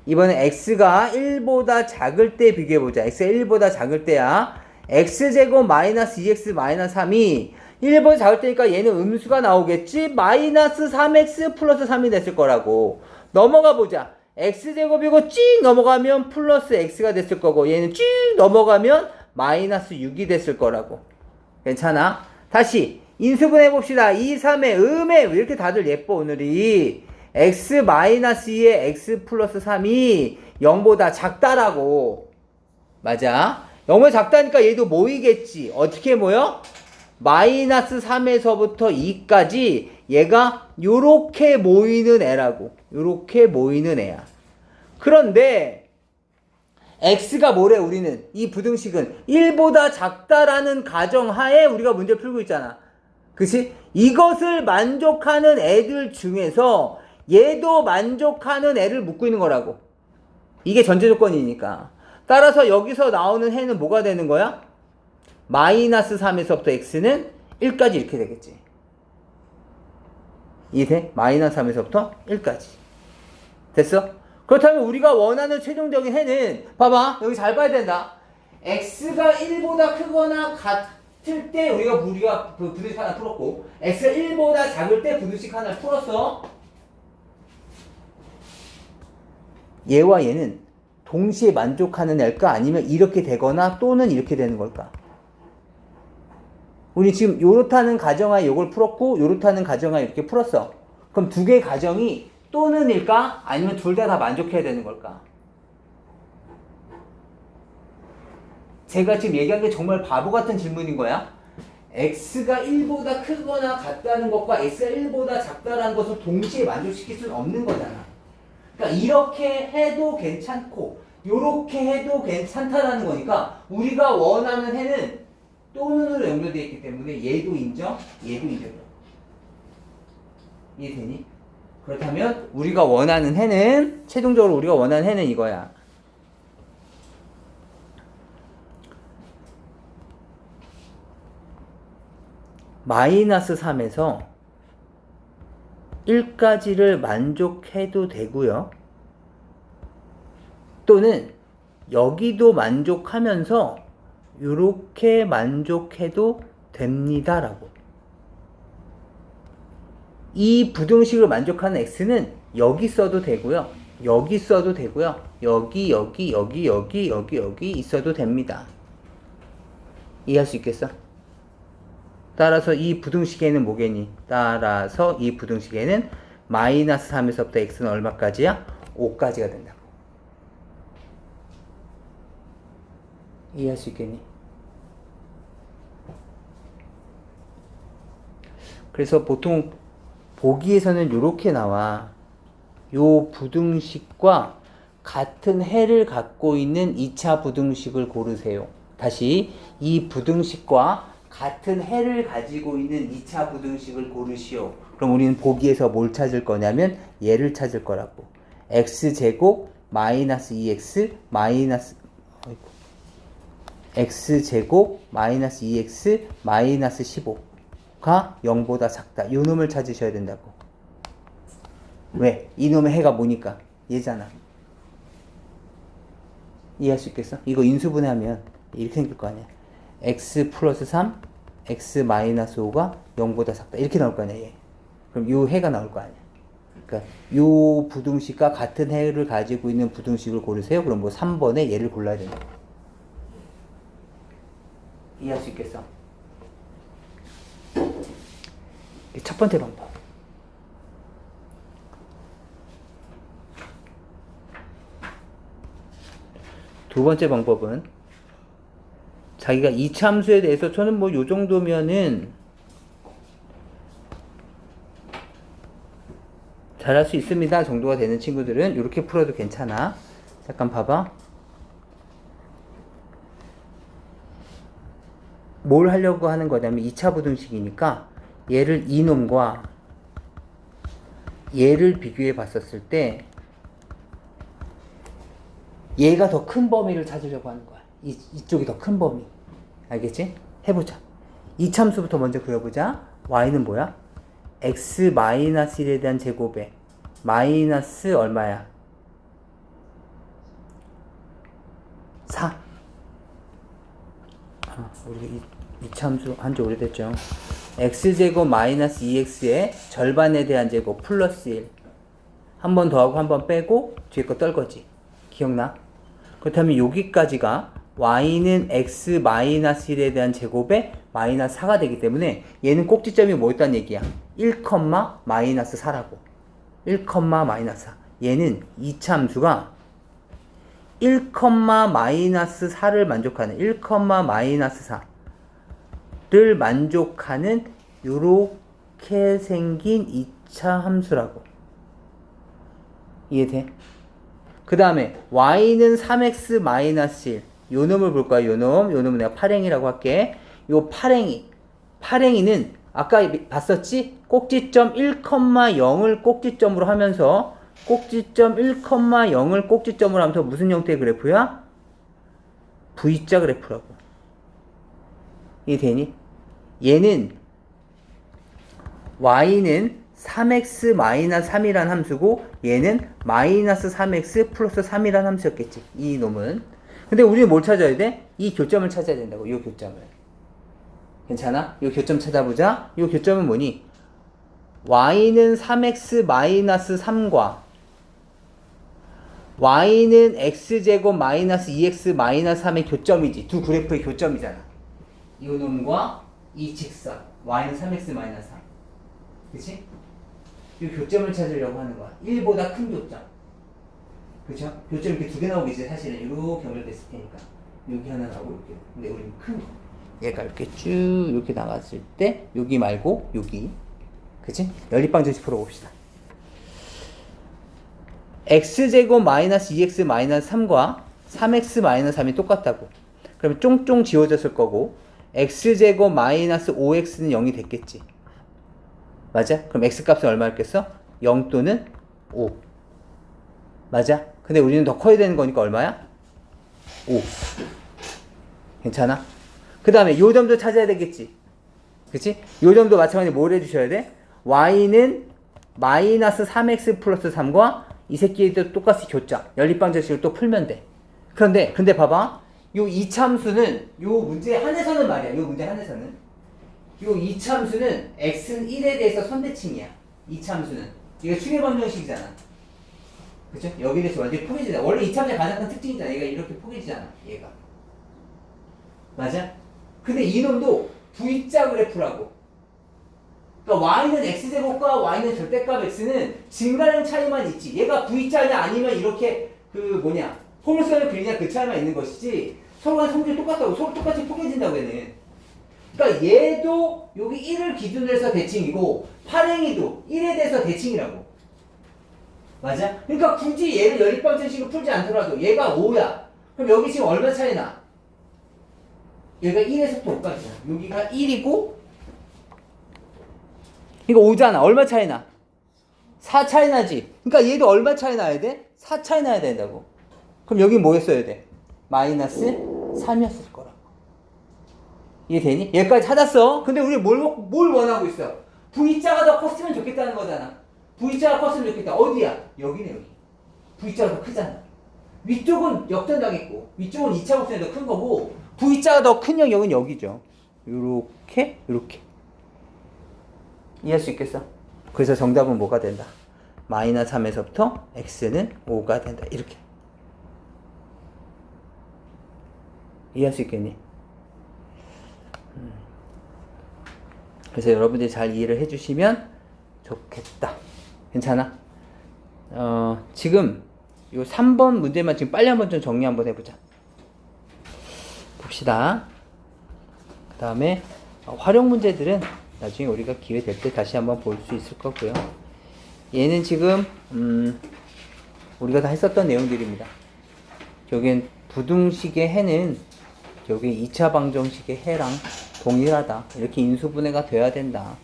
[SPEAKER 1] 이번엔 x가 1보다 작을 때 비교해보자. x가 1보다 작을 때야. x제곱 마이너스 2x 마이너스 3이 1보다 작을 때니까 얘는 음수가 나오겠지? 마이너스 3x 플러스 3이 됐을 거라고. 넘어가 보자. x제곱이고 쭉 넘어가면 플러스 x가 됐을 거고 얘는 쭉 넘어가면 마이너스 6이 됐을 거라고. 괜찮아? 다시 인수분해 봅시다. 2, 3의 음에 왜 이렇게 다들 예뻐 오늘이. x 마이너스 2에 x 플러스 3이 0보다 작다라고. 맞아. 0보다 작다니까 얘도 모이겠지. 어떻게 모여? 마이너스 3에서부터 2까지 얘가 요렇게 모이는 애라고. 요렇게 모이는 애야. 그런데 x가 뭐래 우리는? 이 부등식은 1보다 작다라는 가정하에 우리가 문제 풀고 있잖아. 그치? 이것을 만족하는 애들 중에서 얘도 만족하는 애를 묻고 있는 거라고. 이게 전제 조건이니까. 따라서 여기서 나오는 해는 뭐가 되는 거야? 마이너스 3에서부터 x는 1까지 이렇게 되겠지. 이해돼? 마이너스 3에서부터 1까지. 됐어? 그렇다면 우리가 원하는 최종적인 해는 봐봐. 여기 잘 봐야 된다. x가 1보다 크거나 같을 때 우리가 그 부등식 하나 풀었고 x가 1보다 작을 때 부등식 하나 풀었어. 얘와 얘는 동시에 만족하는 애일까? 아니면 이렇게 되거나 또는 이렇게 되는 걸까? 우리 지금 요렇다는 가정하에 요걸 풀었고 요렇다는 가정하에 이렇게 풀었어. 그럼 두 개의 가정이 또는일까? 아니면 둘 다 만족해야 되는 걸까? 제가 지금 얘기한 게 정말 바보 같은 질문인 거야. x가 1보다 크거나 같다는 것과 x가 1보다 작다는 것을 동시에 만족시킬 수는 없는 거잖아. 그러니까 이렇게 해도 괜찮고 요렇게 해도 괜찮다라는 거니까 우리가 원하는 해는 또는으로 연결되어 있기 때문에 얘도 인정, 얘도 인정. 이해되니? 그렇다면 우리가 원하는 해는 최종적으로 우리가 원하는 해는 이거야. 마이너스 3에서 1까지를 만족해도 되고요. 또는 여기도 만족하면서 이렇게 만족해도 됩니다라고. 이 부등식을 만족하는 x는 여기 써도 되고요. 여기 써도 되고요. 여기 있어도 됩니다. 이해할 수 있겠어? 따라서 이 부등식에는 뭐겠니? 따라서 이 부등식에는 마이너스 3에서부터 x는 얼마까지야? 5까지가 된다고. 이해할 수 있겠니? 그래서 보통 보기에서는 이렇게 나와. 요 부등식과 같은 해를 갖고 있는 2차 부등식을 고르세요. 다시 이 부등식과 같은 해를 가지고 있는 2차 부등식을 고르시오. 그럼 우리는 보기에서 뭘 찾을 거냐면 얘를 찾을 거라고. x제곱 마이너스 2x 마이너스 x제곱 마이너스 2x 마이너스 15가 0보다 작다. 이 놈을 찾으셔야 된다고. 왜? 이놈의 해가 뭐니까? 얘잖아. 이해할 수 있겠어? 이거 인수분해하면 이렇게 생길 거 아니야. x 플러스 3, x 마이너스 5가 0보다 작다. 이렇게 나올 거 아니야, 얘. 그럼 요 해가 나올 거 아니야. 그러니까 요 부등식과 같은 해를 가지고 있는 부등식을 고르세요. 그럼 뭐 3번에 얘를 골라야 된다. 이해할 수 있겠어? 첫 번째 방법. 두 번째 방법은 자기가 이차함수에 대해서 저는 뭐 요 정도면은 잘할 수 있습니다 정도가 되는 친구들은 이렇게 풀어도 괜찮아. 잠깐 봐봐. 뭘 하려고 하는 거냐면 2차 부등식이니까 얘를 이놈과 얘를 비교해 봤었을 때 얘가 더 큰 범위를 찾으려고 하는 거야. 이쪽이 더 큰 범위. 알겠지? 해보자. 이참수부터 먼저 그려보자. y는 뭐야? x 마이너스 1에 대한 제곱에 마이너스 얼마야? 4. 우리 이참수 한지 오래됐죠. x제곱 마이너스 2x의 절반에 대한 제곱 플러스 1. 한 번 더하고 한 번 빼고 뒤에 거 떨 거지. 기억나? 그렇다면 여기까지가 y는 x 마이너스 1에 대한 제곱에 마이너스 4가 되기 때문에 얘는 꼭지점이 뭐였단 얘기야? 1, 마이너스 4라고. 1, 마이너스 4. 얘는 이차함수가 1, 마이너스 4를 만족하는 1, 마이너스 4를 만족하는 요렇게 생긴 2차 함수라고. 이해돼? 그 다음에 y는 3x 마이너스 1. 요 놈을 볼 거야. 요 놈은 내가 파랭이라고 할게. 요 파랭이는 아까 봤었지? 꼭지점 1,0을 꼭지점으로 하면서 꼭지점 1,0을 꼭지점으로 하면서 무슨 형태의 그래프야? V자 그래프라고. 이해되니? 얘는 y는 3x 마이너스 3이란 함수고 얘는 마이너스 3x 플러스 3이란 함수였겠지. 이 놈은. 근데 우리는 뭘 찾아야 돼? 이 교점을 찾아야 된다고. 이 교점을. 괜찮아? 이 교점 찾아보자. 이 교점은 뭐니? y는 3x 마이너스 3과 y는 x제곱 마이너스 2x 마이너스 3의 교점이지. 두 그래프의 교점이잖아. 이 놈과 이 직선 y는 3x 마이너스 3. 그치? 이 교점을 찾으려고 하는 거야. 1보다 큰 교점. 그쵸? 교점 이렇게 두 개 나오겠지. 사실은 이렇게 연결됐을 테니까. 여기 하나 나오고 이렇게. 근데 우리는 큰 거. 얘가 이렇게 쭉 이렇게 나갔을 때 여기 말고 여기. 그치? 연립방정식 풀어봅시다. x제곱 마이너스 2x 마이너스 3과 3x 마이너스 3이 똑같다고. 그러면 쫑쫑 지워졌을 거고 x제곱 마이너스 5x는 0이 됐겠지. 맞아? 그럼 x값은 얼마였겠어? 0 또는 5. 맞아? 근데 우리는 더 커야 되는 거니까 얼마야? 5. 괜찮아? 그 다음에 요 점도 찾아야 되겠지. 그치? 요 점도 마찬가지로 뭘 해주셔야 돼? y는 마이너스 3x 플러스 3과 이 새끼도 똑같이 교점. 연립방정식을 또 풀면 돼. 근데 봐봐. 요 이차함수는 요 문제 한에서는 말이야. 요 문제 한에서는 요 이차함수는 x는 1에 대해서 선대칭이야. 이차함수는 이거 충해방정식이잖아. 그쵸? 여기에 대해서 완전히 포개지잖아. 원래 이차함수의 가장 큰 특징이잖아. 얘가 이렇게 포개지잖아. 얘가. 맞아? 근데 이놈도 V자 그래프라고. 그러니까 y는 x제곱과 y는 절대값 x는 증가량 차이만 있지. 얘가 V자냐 아니면 이렇게 포물선을 그리냐 그 차이만 있는 것이지 서로가 성질이 똑같다고. 서로 똑같이 포개진다고 얘는. 그러니까 얘도 여기 1을 기준으로 해서 대칭이고 파랭이도 1에 대해서 대칭이라고. 맞아? 그러니까 굳이 얘를 연립방정식을 풀지 않더라도 얘가 5야. 그럼 여기 지금 얼마 차이 나? 얘가 1에서부터 5까지잖아. 여기가 1이고 이거 5잖아. 얼마 차이 나? 4 차이 나지? 그러니까 얘도 얼마 차이 나야 돼? 4 차이 나야 된다고. 그럼 여기 뭐였어야 돼? 마이너스 3이었을 거라고. 이해되니? 여기까지 찾았어. 근데 우리 뭘 원하고 있어? V자가 더 컸으면 좋겠다는 거잖아. V자가 컸으면 좋겠다. 어디야? 여기네, 여기. V자가 더 크잖아. 위쪽은 역전당했고, 위쪽은 2차 곡선이 더 큰 거고, V자가 더 큰 영역은 여기죠. 요렇게, 요렇게. 이해할 수 있겠어? 그래서 정답은 뭐가 된다? 마이너스 3에서부터 x는 5가 된다. 이렇게. 이해할 수 있겠니? 그래서 여러분들이 잘 이해를 해주시면 좋겠다. 괜찮아? 지금 요 3번 문제만 지금 빨리 한번 좀 정리 한번 해보자. 봅시다. 그 다음에 활용 문제들은 나중에 우리가 기회 될 때 다시 한번 볼 수 있을 거고요. 얘는 지금 우리가 다 했었던 내용들입니다. 여긴 부등식의 해는 여기 2차 방정식의 해랑 동일하다. 이렇게 인수분해가 돼야 된다.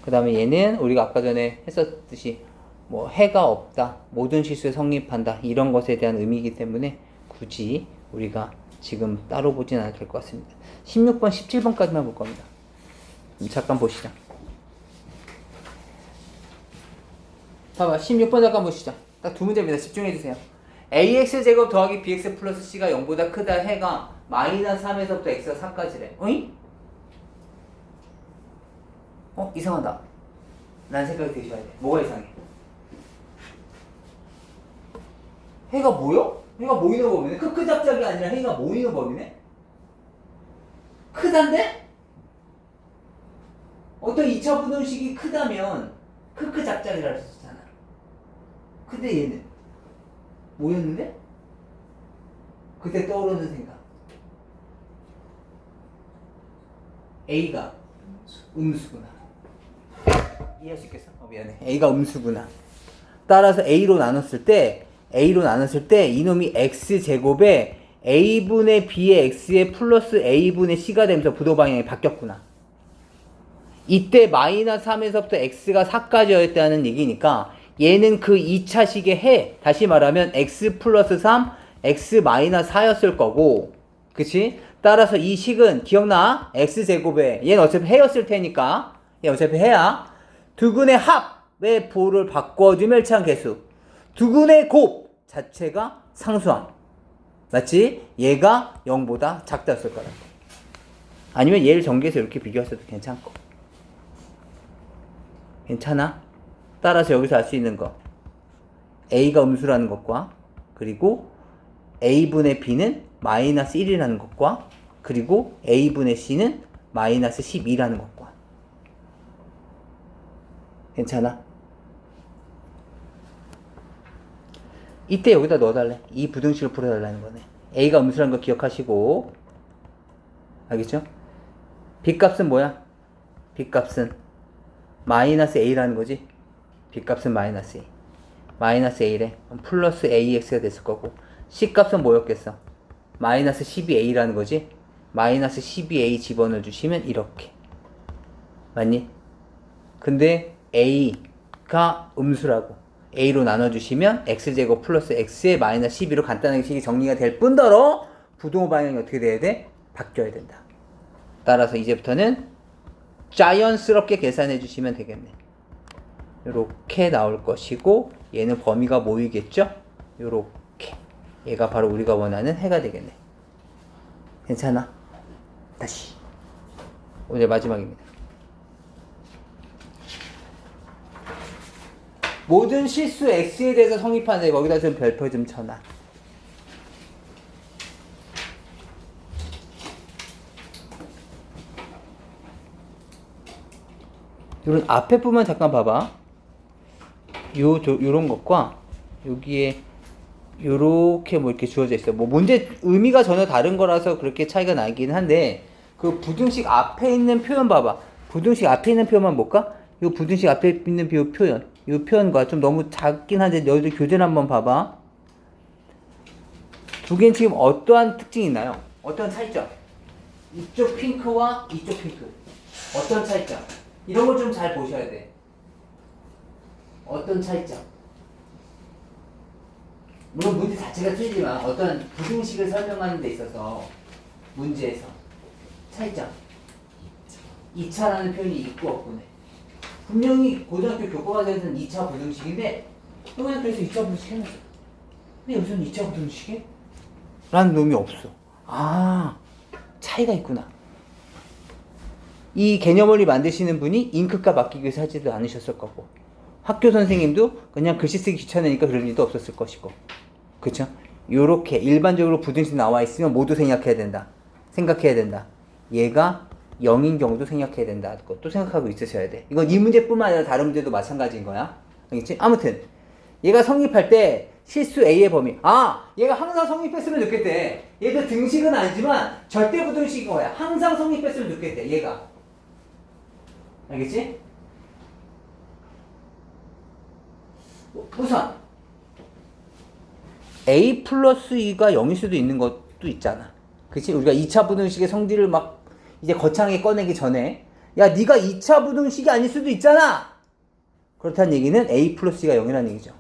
[SPEAKER 1] 그 다음에 얘는 우리가 아까 전에 했었듯이 뭐 해가 없다, 모든 실수에 성립한다, 이런 것에 대한 의미이기 때문에 굳이 우리가 지금 따로 보진 않아도 될 것 같습니다. 16번, 17번까지만 볼 겁니다. 잠깐 보시죠. 봐봐, 16번 잠깐 보시죠. 딱 두 문제입니다. 집중해주세요. ax제곱 더하기 bx 플러스 c가 0보다 크다 해가 마이너스 3에서부터 x가 4까지래. 어잉? 이상하다. 라는 생각이 드셔야 돼. 뭐가 이상해? 해가 뭐요? 해가 모이는 범위네? 크크 작작이 아니라 해가 모이는 범위네? 크단데? 어떤 2차 부등식이 크다면 크크 작작이라 했었잖아. 근데 얘는 뭐였는데? 그때 떠오르는 생각. A가 음수구나. 이해할 수 있겠어? 미안해. A가 음수구나. 따라서 A로 나눴을 때 이놈이 X제곱에 A분의 B의 X에 플러스 A분의 C가 되면서 부도 방향이 바뀌었구나. 이때 마이너스 3에서부터 X가 4까지였다는 얘기니까 얘는 그 2차식의 해, 다시 말하면 X 플러스 3, X 마이너스 4였을 거고, 그치? 따라서 이 식은 기억나? X제곱에 얘는 어차피 해였을 테니까, 얘 어차피 해야 두근의 합의 부호를 바꿔주면 일치한 개수, 두근의 곱 자체가 상수함. 맞지? 얘가 0보다 작다였을 거라고. 아니면 얘를 전개해서 이렇게 비교했어도 괜찮고. 괜찮아? 따라서 여기서 알 수 있는 거, A가 음수라는 것과, 그리고 A분의 B는 마이너스 1이라는 것과, 그리고 A분의 C는 마이너스 12라는 것과. 괜찮아? 이때 여기다 넣어달래. 이 부등식을 풀어달라는 거네. A가 음수라는 거 기억하시고, 알겠죠? B값은 뭐야? B값은 마이너스 A라는 거지. B값은 마이너스 A. 마이너스 A래. 플러스 AX가 됐을 거고, C값은 뭐였겠어? 마이너스 12A라는 거지. 마이너스 12A 집어넣어 주시면 이렇게. 맞니? 근데 A가 음수라고 A로 나눠주시면 X제곱 플러스 X의 마이너스 12로 간단하게 식이 정리가 될 뿐더러 부동호 방향이 어떻게 돼야 돼? 바뀌어야 된다. 따라서 이제부터는 자연스럽게 계산해 주시면 되겠네. 요렇게 나올 것이고, 얘는 범위가 모이겠죠? 요렇게. 얘가 바로 우리가 원하는 해가 되겠네. 괜찮아? 다시. 오늘 마지막입니다. 모든 실수 X에 대해서 성립하는데 거기다 좀 별표 좀 쳐놔. 요런 앞에 부분 잠깐 봐봐. 요런 것과 여기에 요렇게 뭐 이렇게 주어져 있어. 뭐 문제 의미가 전혀 다른 거라서 그렇게 차이가 나긴 한데, 그 부등식 앞에 있는 표현 봐봐. 부등식 앞에 있는 표현만 볼까? 요 부등식 앞에 있는 표현. 이 표현과 좀 너무 작긴 한데 너희들 교재를 한번 봐봐. 두 개는 지금 어떠한 특징이 있나요? 어떤 차이점? 이쪽 핑크와 이쪽 핑크. 어떤 차이점? 이런 걸 좀 잘 보셔야 돼. 어떤 차이점? 물론 문제 자체가 틀리지만 어떤 부등식을 설명하는 데 있어서 문제에서 차이점 2차라는 표현이 있고 없고네. 분명히 고등학교 교과과정에서는 2차 부등식인데 그냥 그래서 2차 부등식 해놨어. 근데 여기서는 2차 부등식에? 라는 놈이 없어. 아, 차이가 있구나. 이 개념을 만드시는 분이 잉크값 아끼기 위해서 하지도 않으셨을 거고 학교 선생님도 그냥 글씨 쓰기 귀찮으니까 그럴 일도 없었을 것이고 그쵸? 요렇게 일반적으로 부등식 나와 있으면 모두 생각해야 된다. 얘가 0인 경우도 생각해야 된다. 그것도 생각하고 있으셔야 돼. 이건 이 문제뿐만 아니라 다른 문제도 마찬가지인 거야. 알겠지? 아무튼 얘가 성립할 때 실수 A의 범위. 아, 얘가 항상 성립했으면 좋겠대. 얘도 등식은 아니지만 절대 부등식인 거야. 항상 성립했으면 좋겠대. 얘가. 알겠지? 우선 A 플러스 2가 0일 수도 있는 것도 있잖아. 그치? 우리가 2차 부등식의 성질을 막 이제 거창하게 꺼내기 전에 야, 네가 2차 부등식이 아닐 수도 있잖아. 그렇다는 얘기는 A 플러스 2가 0이라는 얘기죠.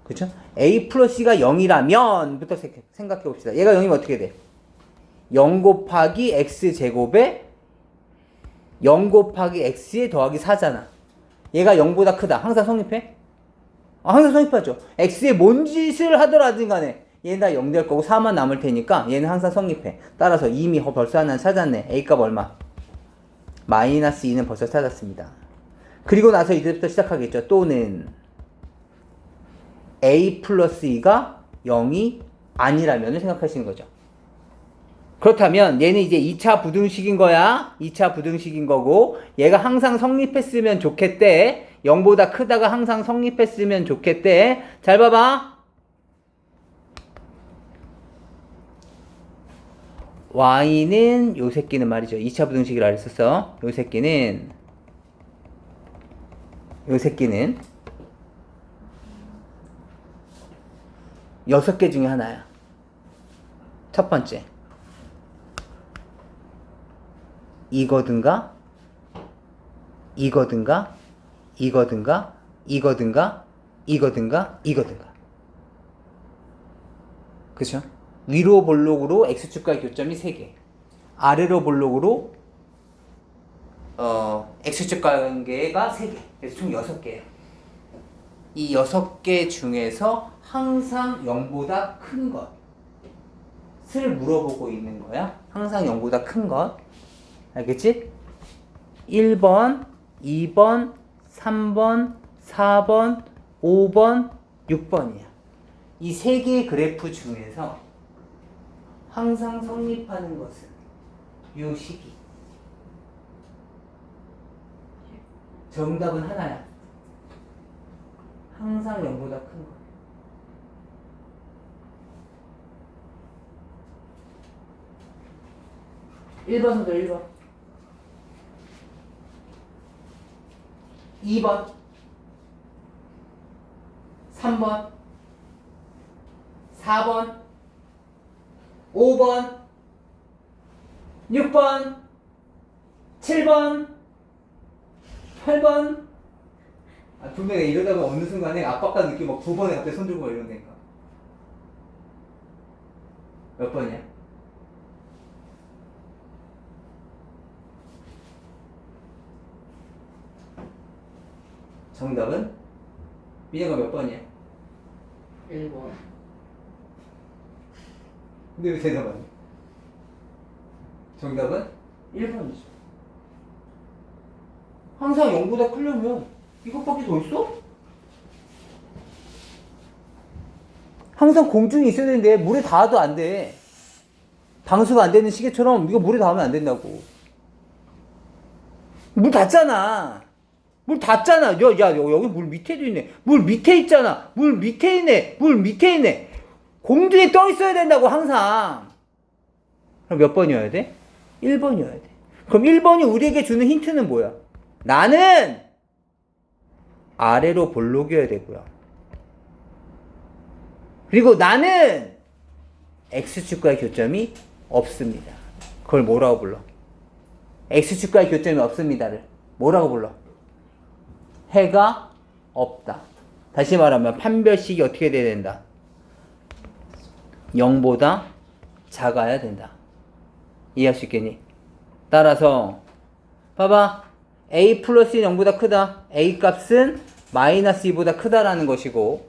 [SPEAKER 1] 그쵸? A 플러스 2가 0이라면 부터 생각해 봅시다. 얘가 0이면 어떻게 돼? 0 곱하기 x제곱에 0 곱하기 x에 더하기 4잖아. 얘가 0보다 크다. 항상 성립해? 항상 성립하죠. x에 뭔 짓을 하더라든 간에 얘는 다 0 될 거고 4만 남을 테니까 얘는 항상 성립해. 따라서 이미 벌써 하나는 찾았네. A값 얼마? 마이너스 2는 벌써 찾았습니다. 그리고 나서 이제부터 시작하겠죠. 또는 A 플러스 2가 0이 아니라면 생각하시는 거죠. 그렇다면 얘는 이제 2차 부등식인 거야. 2차 부등식인 거고 얘가 항상 성립했으면 좋겠대. 0보다 크다가 항상 성립했으면 좋겠대. 잘 봐봐. y는 요 새끼는 말이죠. 2차 부등식이라 그랬었어. 요 새끼는 6개 중에 하나야. 첫 번째. 이거든가 그쵸? 위로 볼록으로 x축과의 교점이 3개, 아래로 볼록으로 x축 관계가 3개, 그래서 총 6개예요. 이 6개 중에서 항상 0보다 큰 것을 물어보고 있는 거야. 항상 0보다 큰 것. 알겠지? 1번, 2번, 3번, 4번, 5번, 6번이야. 이 3개의 그래프 중에서 항상 성립하는 것은 요 시기. 정답은 하나야. 항상 0보다 큰 거. (1번) 선도 1번, 2번, 3번, 4번, 5번, 6번, 7번, 8번. 분명히 이러다가 어느 순간에 압박감 느끼고 막 9번에 갑자기 손 들고 이런다니까. 몇 번이야? 정답은? 민혁아 몇 번이야?
[SPEAKER 3] 1번.
[SPEAKER 1] 근데 왜 대답 안 해? 정답은 1번이죠. 항상 0보다 크려면 이것밖에 더 있어? 항상 공중이 있어야 되는데 물에 닿아도 안 돼. 방수가 안 되는 시계처럼 이거 물에 닿으면 안 된다고. 물 닿잖아. 물 닿잖아. 야, 여기 물 밑에도 있네. 물 밑에 있잖아. 물 밑에 있네. 공중에 떠 있어야 된다고, 항상. 그럼 몇 번이어야 돼? 1번이어야 돼. 그럼 1번이 우리에게 주는 힌트는 뭐야? 나는 아래로 볼록이어야 되고요. 그리고 나는 X축과의 교점이 없습니다. 그걸 뭐라고 불러? X축과의 교점이 없습니다를 뭐라고 불러? 해가 없다. 다시 말하면 판별식이 어떻게 돼야 된다? 0보다 작아야 된다. 이해할 수 있겠니? 따라서 봐봐. a 플러스 0보다 크다. a 값은 마이너스 2보다 크다라는 것이고,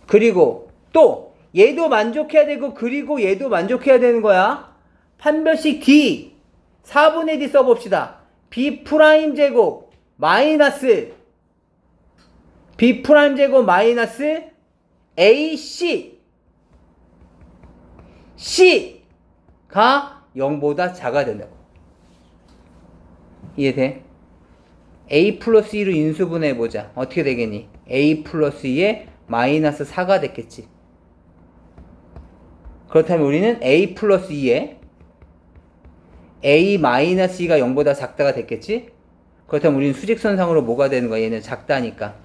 [SPEAKER 1] 그리고 또 얘도 만족해야 되고, 그리고 얘도 만족해야 되는 거야. 판별식 D 4분의 D 써봅시다. b 프라임 제곱 마이너스 b 프라임 제곱 마이너스 ac c가 0보다 작아야 된다고. 이해돼? a 플러스 2로 인수분해해보자. 어떻게 되겠니? a 플러스 2에 마이너스 4가 됐겠지. 그렇다면 우리는 a 플러스 2에 a 마이너스 2가 0보다 작다가 됐겠지? 그렇다면 우리는 수직선상으로 뭐가 되는 거야? 얘는 작다니까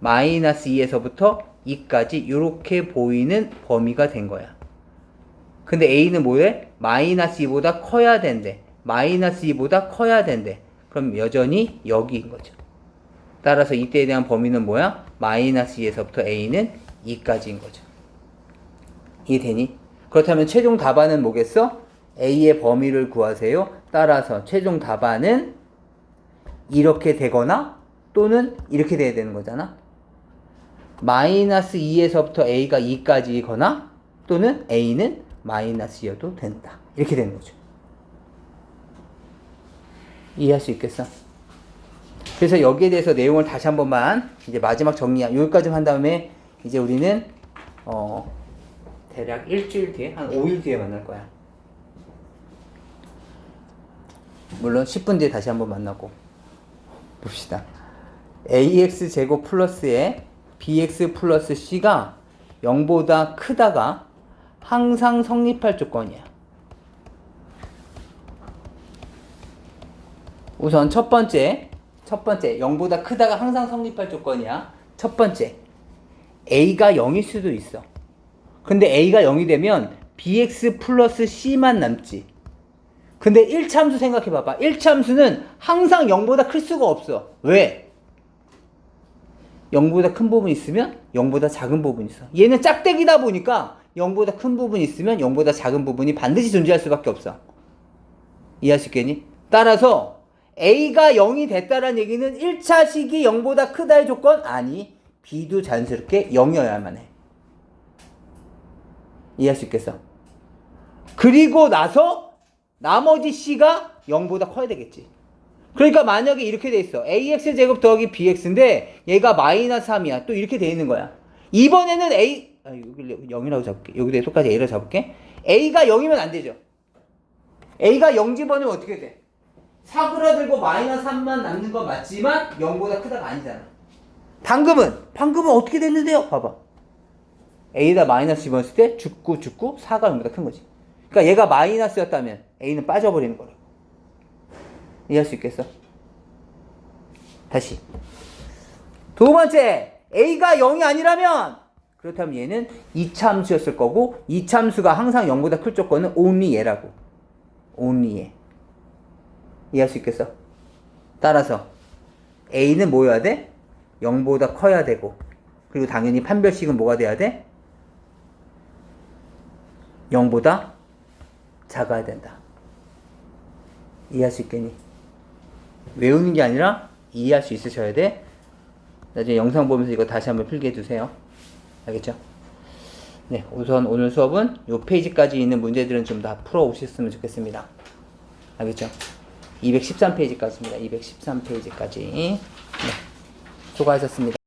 [SPEAKER 1] 마이너스 2에서부터 2까지 이렇게 보이는 범위가 된 거야. 근데 a는 뭐해? 마이너스 2보다 커야 된대. 마이너스 2보다 커야 된대. 그럼 여전히 여기인 거죠. 따라서 이때에 대한 범위는 뭐야? 마이너스 2에서부터 a는 2까지인 거죠. 이해되니? 그렇다면 최종 답안은 뭐겠어? a의 범위를 구하세요. 따라서 최종 답안은 이렇게 되거나 또는 이렇게 돼야 되는 거잖아. 마이너스 2에서부터 a가 2까지거나 또는 a는 마이너스 2여도 된다. 이렇게 되는 거죠. 이해할 수 있겠어? 그래서 여기에 대해서 내용을 다시 한 번만 이제 마지막 정리, 여기까지 한 다음에 이제 우리는 대략 일주일 뒤에, 한 5일 뒤에 만날 거야. 물론 10분 뒤에 다시 한번 만나고 봅시다. ax 제곱 플러스에 bx 플러스 c가 0보다 크다가 항상 성립할 조건이야. 우선 첫 번째 0보다 크다가 항상 성립할 조건이야. 첫 번째, a가 0일 수도 있어. 근데 a가 0이 되면 bx 플러스 c만 남지. 근데 1차함수 생각해봐봐. 1차함수는 항상 0보다 클 수가 없어. 왜? 0보다 큰 부분이 있으면 0보다 작은 부분이 있어. 얘는 짝대기다 보니까 0보다 큰 부분이 있으면 0보다 작은 부분이 반드시 존재할 수밖에 없어. 이해할 수 있겠니? 따라서 a가 0이 됐다는 얘기는 1차식이 0보다 크다의 조건? 아니, b도 자연스럽게 0이어야만 해. 이해할 수 있겠어? 그리고 나서 나머지 c가 0보다 커야 되겠지. 그러니까 만약에 이렇게 돼 있어. ax 제곱 더하기 bx인데 얘가 마이너스 3이야. 또 이렇게 돼 있는 거야. 이번에는 여기 0이라고 잡을게. 여기도 똑같이 a라고 잡을게. a가 0이면 안 되죠. a가 0 집어넣으면 어떻게 돼? 사그라들고 마이너스 3만 남는 건 맞지만 0보다 크다가 아니잖아. 방금은 어떻게 됐는데요? 봐봐. a에다 마이너스 집어넣었을 때 죽고 4가 0보다 큰 거지. 그러니까 얘가 마이너스였다면 a는 빠져버리는 거라고. 이해할 수 있겠어? 다시. 두 번째, a가 0이 아니라면, 그렇다면 얘는 2차 함수였을 거고, 2차 함수가 항상 0보다 클 조건은 only 얘라고. only 얘. 이해할 수 있겠어? 따라서 a는 뭐여야 돼? 0보다 커야 되고, 그리고 당연히 판별식은 뭐가 돼야 돼? 0보다 작아야 된다. 이해할 수 있겠니? 외우는 게 아니라 이해할 수 있으셔야 돼. 나중에 영상 보면서 이거 다시 한번 필기해 주세요. 알겠죠? 네, 우선 오늘 수업은 이 페이지까지 있는 문제들은 좀 다 풀어 오셨으면 좋겠습니다. 알겠죠? 213페이지까지입니다. 213페이지까지. 네, 수고하셨습니다.